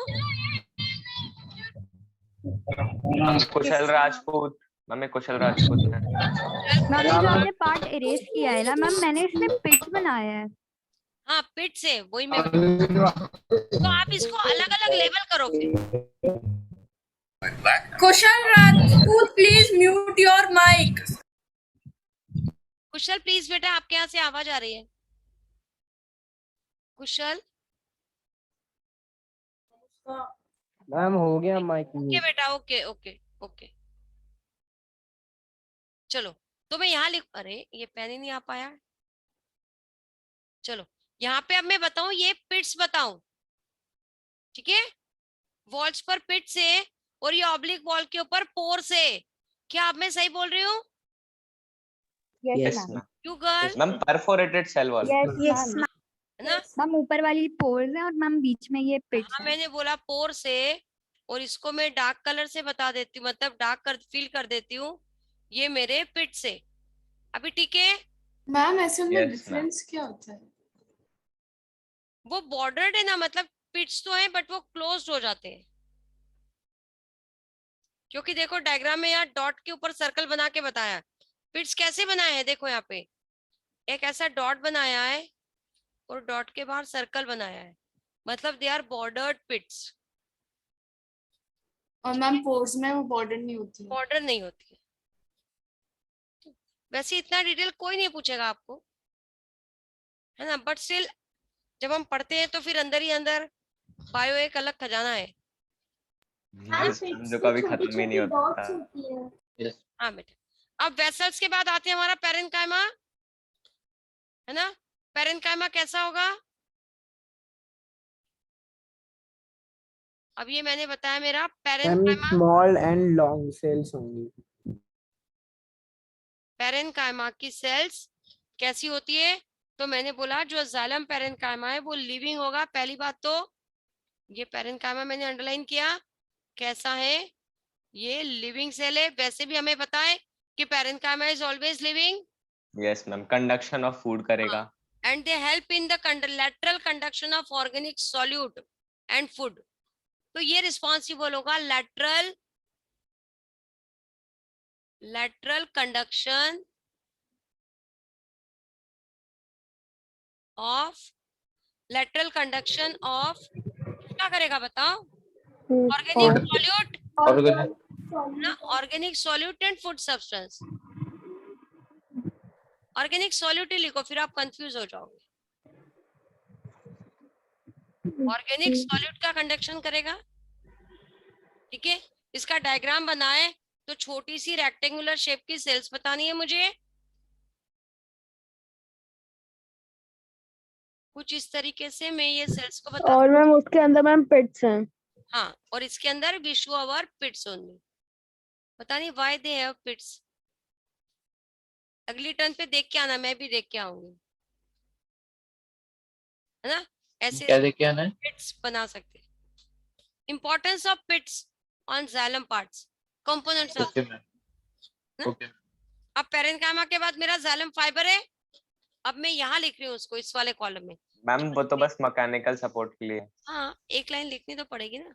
कुशल राजपूत, मम्मी कुशल राजपूत है। मैम ये जो आपने पार्ट इरेज किया है ना मैम, मैंने इसमें पिट्स बनाया है। हाँ पिट से वही मैं तो आप इसको अलग अलग लेबल करो फिर। Kushal Rajput please mute your mic. Kushal please बेटा, आपके यहाँ से आवाज आ रही है। कुशल मैम हो गया माइक ओके म्यूट। बेटा, ओके ओके ओके। चलो तो मैं यहाँ लिख, अरे ये पेन ही नहीं आ पाया। चलो यहाँ पे अब मैं बताऊं, ये पिट्स बताऊं, ठीक है। वॉल्स पर पिट्स है और ये ऑब्लिक वॉल के ऊपर पोर्स है। क्या अब मैं सही बोल रही हूँ? Yes ma'am. You girl, ma'am perforated cell wall. Yes है ना? मैम ऊपर वाली पोर्स है और मैम बीच में ये पिट्स हाँ है। मैंने बोला पोर्स है, और इसको मैं डार्क कलर से बता देती हूँ, मतलब डार्क कर फील कर देती हूँ, ये मेरे पिट्स है। अभी ठीक है। मैम ऐसे उनमें Yes, डिफरेंस क्या होता है? वो बॉर्डर्ड है ना, मतलब पिट्स तो है बट वो क्लोज्ड हो जाते हैं। क्योंकि देखो डायग्राम में यहाँ डॉट के ऊपर सर्कल बना के बताया। पिट्स कैसे बनाए हैं, देखो यहाँ पे एक ऐसा डॉट बनाया है और डॉट के बाहर सर्कल बनाया है, मतलब दे आर बॉर्डर्ड पिट्स। और मैम पोर्स में वो बॉर्डर नहीं होती है। बॉर्डर नहीं होती है। वैसे इतना डिटेल कोई नहीं पूछेगा आपको, है ना, बट स्टिल जब हम पढ़ते हैं तो फिर अंदर ही अंदर बायो एक अलग खजाना है। जो कभी खत्म ही नहीं होता। हाँ बेटा, अब वेसल्स के बाद आते हैं हमारा पैरेन्काइमा, है ना। पैरेन्काइमा कैसा होगा? अब ये मैंने बताया मेरा ma'am parenchyma. Small and long cells होंगी। पैरेन्काइमा की सेल्स कैसी होती है? तो मैंने बोला जो जाइलम पैरेन्काइमा है वो लिविंग होगा। पहली बात तो ये पैरेन्काइमा मैंने अंडरलाइन किया कैसा है, ये लिविंग सेल है। वैसे भी हमें पता है कि parenchyma is always living. Yes ma'am, conduction of food करेगा। And they help in the lateral conduction of organic solute and food. तो ये रिस्पॉन्सिबल होगा लैटरल कंडक्शन ऑफ क्या करेगा बताओ? ऑर्गेनिक सॉल्यूट ना, organic solute and food substance. Organic solute ही लिखो फिर आप कंफ्यूज हो जाओगे। ऑर्गेनिक सॉल्यूट का कंडक्शन करेगा, ठीक है। इसका डायग्राम बनाए तो छोटी सी रेक्टेंगुलर शेप की सेल्स बतानी है मुझे, कुछ इस तरीके से मैं ये सेल्स को बता। और मैम उसके अंदर मैम पिट्स हैं। हाँ, और इसके अंदर विशु अवर पिट्स ओनली। पता नहीं व्हाई दे हैव पिट्स। अगली टर्न पे देख के आना, मैं भी देख के आऊंगी, है ना। ऐसे क्या देख के आना है? पिट्स बना सकते। Importance of pits on xylem parts, components of. Okay ma'am, okay. अब पैरेन्काइमा के बाद मेरा जाइलम फाइबर है। अब मैं यहाँ लिख रही हूँ उसको इस वाले कॉलम में। मैम वो तो बस मैकेनिकल सपोर्ट के लिए। हाँ एक लाइन लिखनी तो पड़ेगी ना,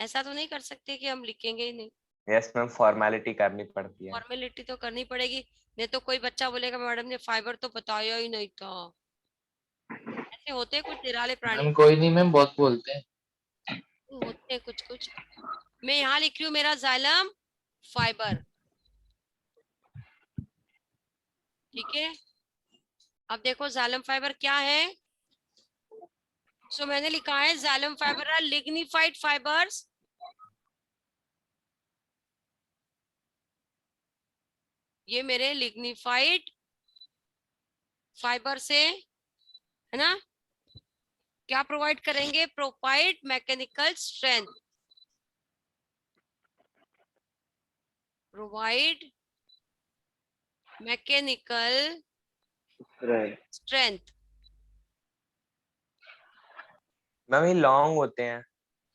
ऐसा तो नहीं कर सकते कि हम लिखेंगे ही नहीं। यस मैम, फॉर्मेलिटी करनी पड़ती है। फॉर्मेलिटी तो करनी पड़ेगी, नहीं तो कोई बच्चा बोलेगा मैडम ने फाइबर तो बताया ही नहीं था। ऐसे होते हैं कुछ निराले प्राणी। मैम कोई नहीं मैम, बहुत बोलते हैं। होते हैं कुछ कुछ। मैं यहाँ लिख रही हूँ मेरा जाइलम फाइबर, ठीक है। अब देखो जाइलम फाइबर क्या है। सो मैंने लिखा है xylem fibre are lignified fibres ये मेरे लिग्निफाइड फाइबर से, है ना, क्या प्रोवाइड करेंगे? Provide mechanical strength, provide mechanical strength. Ma'am ये लॉन्ग होते हैं।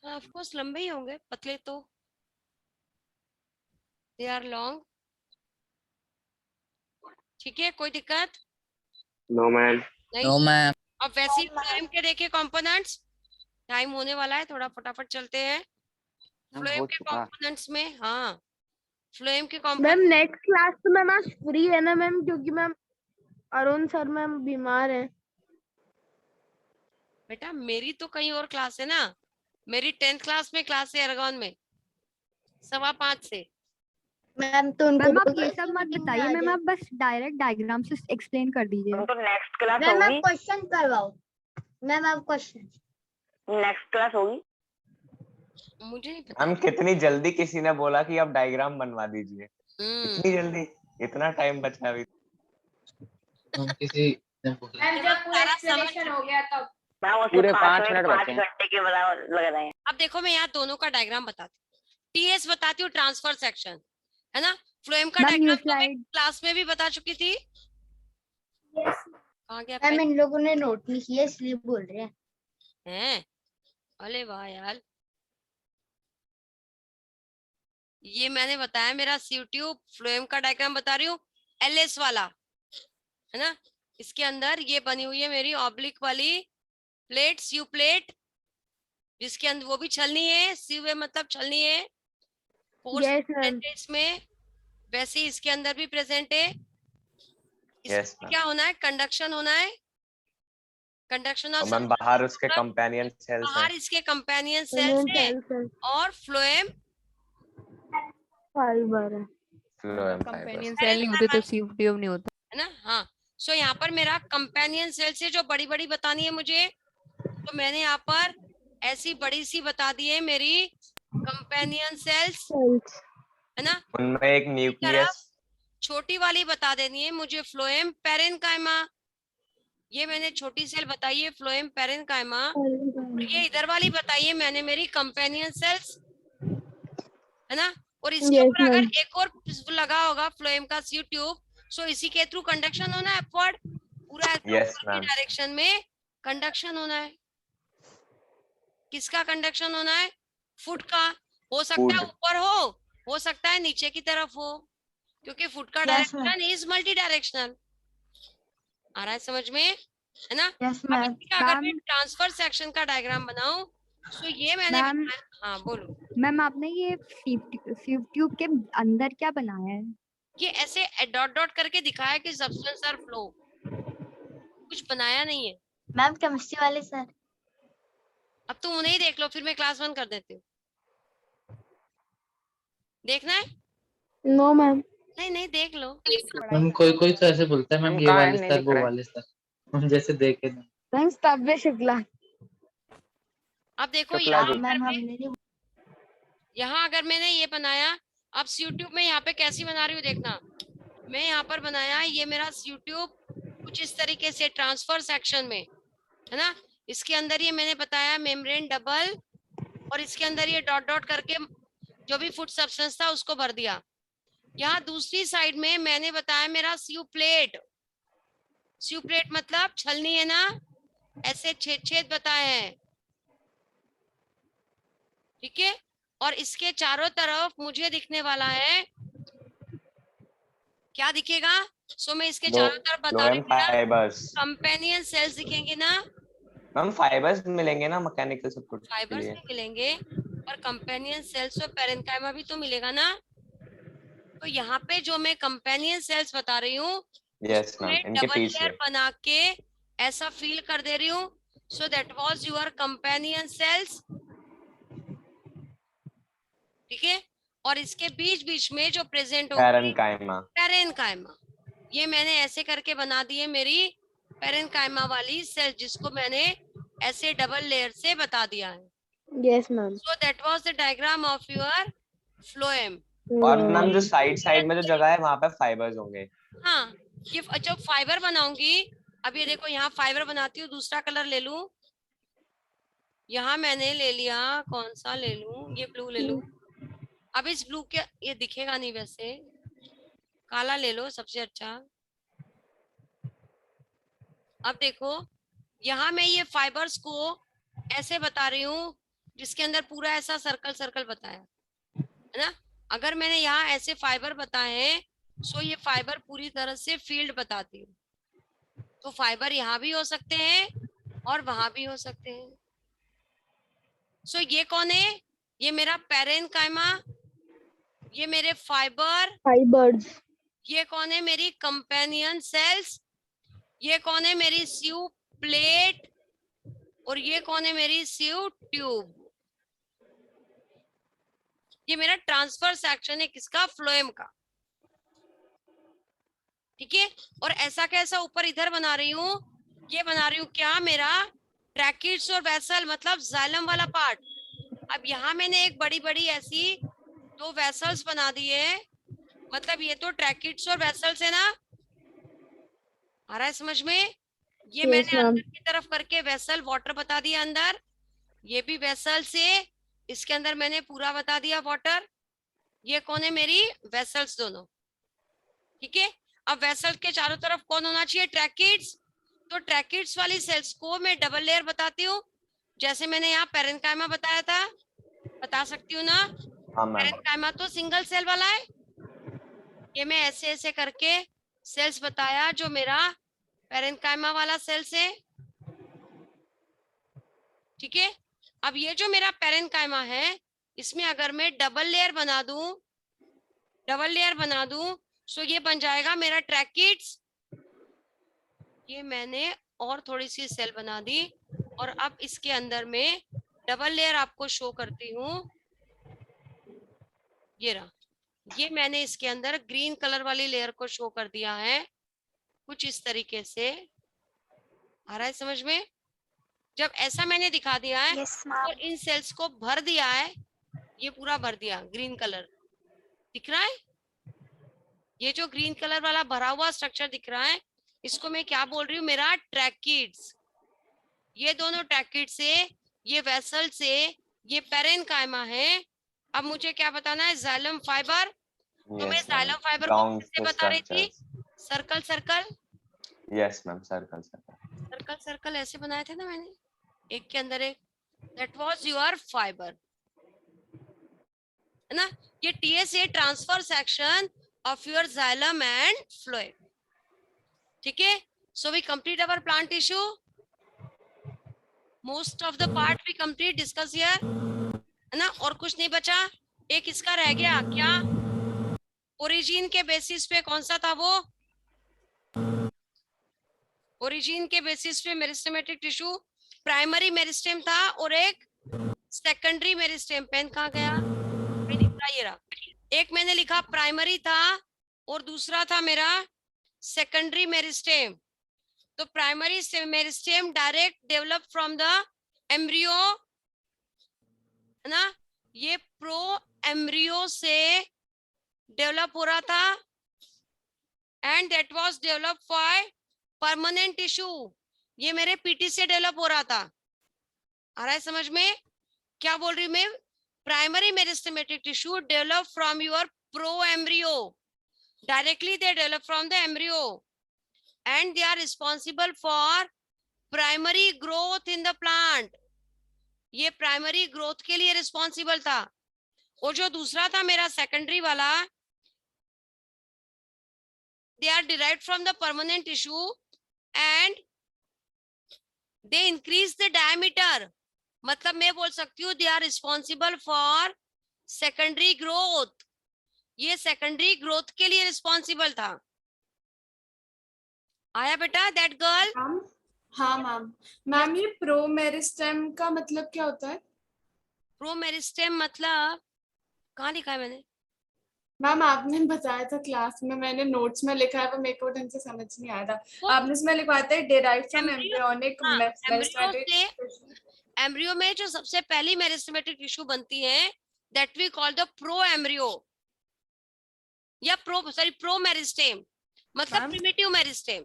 ऑफ कोर्स लंबे ही होंगे, पतले तो दे आर लॉन्ग। ठीक है, कोई दिक्कत? No ma'am. नहीं। No ma'am. अब वैसे ही फ्लोएम के देखिए कंपोनेंट्स। टाइम होने वाला है, थोड़ा फटाफट चलते हैं फ्लोएम के कंपोनेंट्स में। हाँ, फ्लोएम के मैम कंपोनेंट। नेक्स्ट क्लास तो मैम आज फ्री है ना मैम, क्योंकि मैम अरुण सर मैम बीमार है। बेटा मेरी तो कहीं और क्लास है ना, मेरी 10th क्लास में क्लास है एर्गॉन में 5:15 से। मैम तो उनको मैम आप ये सब मत बताइए मैम, आप बस डायरेक्ट डायग्राम से एक्सप्लेन कर दीजिए। तो नेक्स्ट क्लास मैम होगी। आप क्वेश्चन करवाओ। मैम आप क्वेश्चन। नेक्स्ट क्लास होगी। मुझे नहीं पता। मैम कितनी जल्दी किसी ने बोला कि आप डायग्राम बनवा दीजिए, इतनी जल्दी, इतना टाइम बचा अभी। किसी मैम जब पूरा एक्सप्लेनेशन हो गया तब पूरे 5 मिनट बचे हैं। घंटे के बराबर लग रहे हैं। अब देखो मैं यहाँ दोनों का डायग्राम बताती हूँ। टीएस बताती हूँ, ट्रांसफर सेक्शन, है ना। फ्लोएम का डायग्राम तो मैं क्लास में भी बता चुकी थी। कहाँ गया? मैम इन लोगों ने नोट नहीं किया इसलिए बोल रहे हैं। अरे वाह यार, ये मैंने बताया मेरा सी ट्यूब फ्लोएम का डायग्राम बता रही हूँ, एलएस वाला, है ना। इसके अंदर ये बनी हुई है मेरी ऑब्लिक वाली प्लेट, स्यू प्लेट, जिसके अंदर वो भी छलनी है, स्यू है मतलब छलनी है। इसमें वैसे ही इसके अंदर भी प्रेजेंट है। इसमें क्या होना है? कंडक्शन होना है, कंडक्शन ऑफ मैम बाहर उसके कंपेनियन सेल्स हैं। बाहर इसके कंपेनियन सेल्स हैं और फ्लोएम फाइबर है। कंपेनियन सेल नहीं होते तो स्यू ट्यूब नहीं होता, है ना। हाँ, सो यहाँ पर मेरा कंपेनियन सेल से जो बड़ी बड़ी बतानी है मुझे, तो मैंने यहाँ पर ऐसी बड़ी सी बता दी है मेरी कंपेनियन सेल्स, है ना। उनमें एक न्यूक्लियस, छोटी वाली बता देनी है मुझे फ्लोएम पेरेन्काइमा, ये मैंने छोटी सेल बताई है फ्लोएम पेरेन्काइमा। ये इधर वाली बताइए मैंने मेरी कंपेनियन सेल्स, है ना। और इसके ऊपर अगर एक और लगा होगा फ्लोएम का स्यू ट्यूब, सो इसी के थ्रू कंडक्शन होना है अपवर्ड, पूरा की डायरेक्शन में कंडक्शन होना है। किसका कंडक्शन होना है? फुट का। हो सकता है ऊपर हो सकता है नीचे की तरफ हो, क्योंकि फुट का डायरेक्शन इज मल्टी डायरेक्शनल। आ रहा है समझ में, है ना। अब इसका अगर मैं ट्रांसफर सेक्शन का डायग्राम बनाऊं, तो ये मैंने हाँ बोलो मैम। आपने ये स्यू ट्यूब के अंदर क्या बनाया है? ये ऐसे डॉट डॉट करके दिखाया कि सब्सटेंस आर फ्लो, कुछ बनाया नहीं है। मैम केमिस्ट्री वाले सर। अब तुम उन्हें ही देख लो, फिर मैं क्लास 1 कर देती हूँ। देखना है? No ma'am. नहीं देख लो। मैम कोई तो ऐसे बोलता है मैम ये वाले सर वो वाले सर, हम जैसे देखे ना। मैम तब्बे शुक्ला। अब देखो यहाँ अगर मैंने ये बनाया, अब स्यू ट्यूब में यहाँ पे कैसी बना रही हूँ देखना। मैं यहाँ पर बनाया ये मेरा स्यू ट्यूब कुछ इस तरीके से ट्रांसफर सेक्शन में, है ना। इसके अंदर ये मैंने बताया मेम्ब्रेन डबल, और इसके अंदर ये डॉट डॉट करके जो भी फुट सब्सटेंस था उसको भर दिया। यहाँ दूसरी साइड में मैंने बताया मेरा स्यू प्लेट। स्यू प्लेट मतलब छलनी है ना, ऐसे छेद बताए हैं, ठीक है। और इसके चारों तरफ मुझे दिखने वाला है, क्या दिखेगा? सो मैं इसके चारों तरफ बता रही हूँ, कंपेनियन सेल्स दिखेंगे ना मैम। फाइबर्स मिलेंगे ना मैकेनिकल सपोर्ट, फाइबर्स भी मिलेंगे और कंपेनियन सेल्स और पेरेन्काइमा भी तो मिलेगा ना। तो यहाँ पे जो मैं कंपेनियन सेल्स बता रही हूँ, डबल लेयर बना के ऐसा फील कर दे रही हूँ। So that was your companion cells, ठीक है। और इसके बीच बीच में जो प्रेजेंट होगा पेरेन्काइमा, ये मैंने ऐसे करके बना दी है मेरी पेरेन्काइमा वाली सेल, जिसको मैंने ऐसे डबल लेयर से बता दिया है। Yes ma'am. So that was the diagram of your phloem. और मैम जो साइड में जो जगह है वहां पे फाइबर्स होंगे। हाँ, ये जब फाइबर बनाऊंगी, अब ये देखो यहाँ फाइबर बनाती हूँ, दूसरा कलर ले लूं, यहाँ मैंने ले लिया, कौन सा ले लूं, ये ब्लू ले लूं। अब इस ब्लू के ये दिखेगा नहीं वैसे, काला ले लो सबसे अच्छा। अब देखो यहाँ मैं ये फाइबर्स को ऐसे बता रही हूँ जिसके अंदर पूरा ऐसा सर्कल सर्कल बताया है ना। अगर मैंने यहाँ ऐसे फाइबर बताए हैं, सो ये फाइबर पूरी तरह से फील्ड बताती हूँ। तो फाइबर यहाँ भी हो सकते हैं और वहां भी हो सकते हैं। सो ये कौन है, ये मेरा पैरेन्काइमा, ये मेरे फाइबर्स, ये कौन है मेरी कंपेनियन सेल्स, ये कौन है मेरी सीव प्लेट, और ये कौन है मेरी सीव ट्यूब। ये मेरा ट्रांसफर सेक्शन है किसका, फ्लोएम का। ठीक है, और ऐसा कैसा ऊपर इधर बना रही हूँ, ये बना रही हूँ क्या, मेरा ट्रैकिड्स और वेसल, मतलब जाइलम वाला पार्ट। अब यहाँ मैंने एक बड़ी बड़ी ऐसी दो वेसल्स बना दिए हैं, मतलब ये तो ट्रैकिड्स और वेसल्स है ना, आ रहा है समझ में। ये मैंने अंदर की तरफ करके वेसल वाटर बता दिया अंदर, ये भी वेसल से, इसके अंदर मैंने पूरा बता दिया वाटर। ये कौन है मेरी वेसल्स दोनों। ठीक है, अब वेसल के चारों तरफ कौन होना चाहिए, ट्रैकिड्स। तो ट्रैकिड्स वाली सेल्स को मैं डबल लेयर बताती हूँ, जैसे मैंने यहाँ पैरेन्काइमा बताया था, बता सकती हूँ ना। पैरेन्काइमा तो सिंगल सेल वाला है, ये मैं ऐसे ऐसे करके सेल्स बताया जो मेरा पैरेन्काइमा वाला सेल्स है। ठीक है, अब ये जो मेरा पैरेन्काइमा है, इसमें अगर मैं डबल लेयर बना दूं, सो ये बन जाएगा मेरा ट्रैकिड्स। ये मैंने और थोड़ी सी सेल बना दी, और अब इसके अंदर में डबल लेयर आपको शो करती हूँ, ये रहा। ये मैंने इसके अंदर ग्रीन कलर वाली लेयर को शो कर दिया है, कुछ इस तरीके से, आ रहा है समझ में। जब ऐसा मैंने दिखा दिया है, तो इन सेल्स को भर दिया है, ये पूरा भर दिया, ग्रीन कलर दिख रहा है। ये जो ग्रीन कलर वाला भरा हुआ स्ट्रक्चर दिख रहा है, इसको मैं क्या बोल रही हूँ, मेरा ट्रैकिड्स। ये दोनों ट्रैकिड्स से, ये वेसल से, ये पैरेन्काइमा है। अब मुझे क्या बताना है, जाइलम फाइबर। तो मैं जाइलम फाइबर को कैसे बता रही थी, circle circle. Yes ma'am, circle circle circle circle ऐसे बनाए थे ना मैंने, एक के अंदर एक, दैट वाज योर फाइबर, है ना। ये TSA transfer section of your xylem and phloem. ठीक है, so we complete our plant tissue, most of the part we complete discuss here, है ना। और कुछ नहीं बचा, एक इसका रह गया क्या, ओरिजिन के बेसिस पे कौन सा था वो, ओरिजिन के बेसिस पे मेरिस्टेमेटिक टिश्यू, प्राइमरी मेरिस्टेम था और एक सेकेंडरी मेरिस्टेम। पेन कहाँ गया, ये रहा। एक मैंने लिखा प्राइमरी था और दूसरा था मेरा सेकेंडरी मेरिस्टेम। तो primary meristem direct develop from the embryo, है ना, ये प्रो एम्ब्रियो से डेवलप हो रहा था, and that was develop for permanent tissue. ये मेरे पीटी से डेवलप हो रहा था, आ रहा है समझ में क्या बोल रही हूँ मैं। Primary meristematic tissue develop from your pro embryo, directly they develop from the embryo, and they are responsible for primary growth in the plant. ये प्राइमरी ग्रोथ के लिए रिस्पॉन्सिबल था। और जो दूसरा था मेरा सेकेंडरी वाला, they are derived from the permanent tissue and they increase the diameter। मतलब मैं बोल सकती हूँ they are responsible for secondary growth। ये secondary growth के लिए responsible था। आया बेटा that girl? हाँ मैम ये प्रो मेरिस्टेम का मतलब क्या होता है? प्रो मेरिस्टेम मतलब कहाँ लिखा है मैंने? मैम आपने बताया था क्लास में, मैंने नोट्स में लिखा है, पर मेरे को ढंग से समझ नहीं आया था। आपने इसमें लिखवाया था derived from embryonic meristematic. Embryo में जो सबसे पहली मेरिस्टेमेटिक टिश्यू बनती है, that we call the pro embryo. या प्रो मेरिस्टेम मतलब प्रिमिटिव मेरिस्टेम।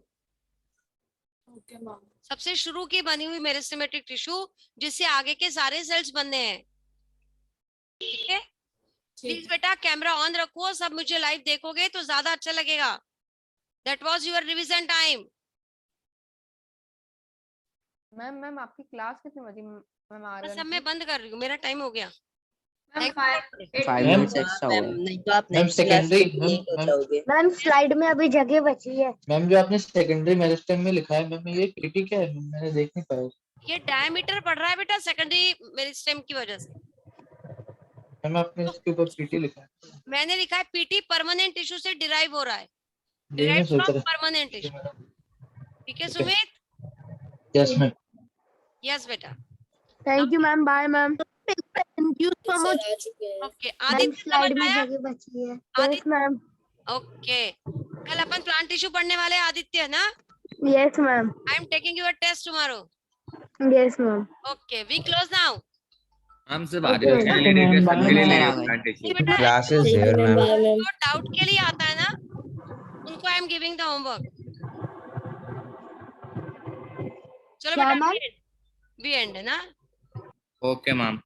Okay ma'am. सबसे शुरू की बनी हुई मेरिस्टेमेटिक टिश्यू जिससे आगे के सारे सेल्स बनने हैं। ठीक है, प्लीज बेटा कैमरा ऑन रखो, सब मुझे लाइव देखोगे तो ज्यादा अच्छा लगेगा। That was your revision time. Ma'am आपकी क्लास कितने बजे मैम आ रही है? सब मैं बंद कर रही हूँ, मेरा टाइम हो गया। 5 मिनट्स एक्स्ट्रा हुआ। नहीं तो आप नेक्स्ट क्लास में लेट हो जाओगे। मैम स्लाइड में अभी जगह बची है। मैम जो आपने सेकेंडरी मेरिस्टेम में लिखा है मैम, ये पीटी क्या है? मैंने देख नहीं पाया। ये डायमीटर बढ़ रहा है बेटा सेकेंडरी मेरिस्टेम की वजह से। मैम आपने इसके ऊपर पीटी लिखा है। मैंने लिखा है पीटी परमानेंट टिश्यू से डिराइव हो रहा है, यही मैं डिराइव सोच फ्रॉम रहा परमानेंट टिश्यू। ठीक है सुमित? Yes ma'am. यस बेटा। Thank you ma'am, bye ma'am. Thank you so much. Okay, Aditya slide में बताया? जगह बची है। Yes ma'am. ओके, कल अपन प्लांट टिश्यू पढ़ने वाले हैं आदित्य ना? Yes ma'am. I am taking your test tomorrow. Yes ma'am. Okay, we close now. हम सब आदित्य के लिए लेके सबके लिए ले plant tissue. Classes there ma'am. जो डाउट के लिए आता है ना उनको I am giving the homework. चलो बेटा, वी एंड है ना? Okay ma'am.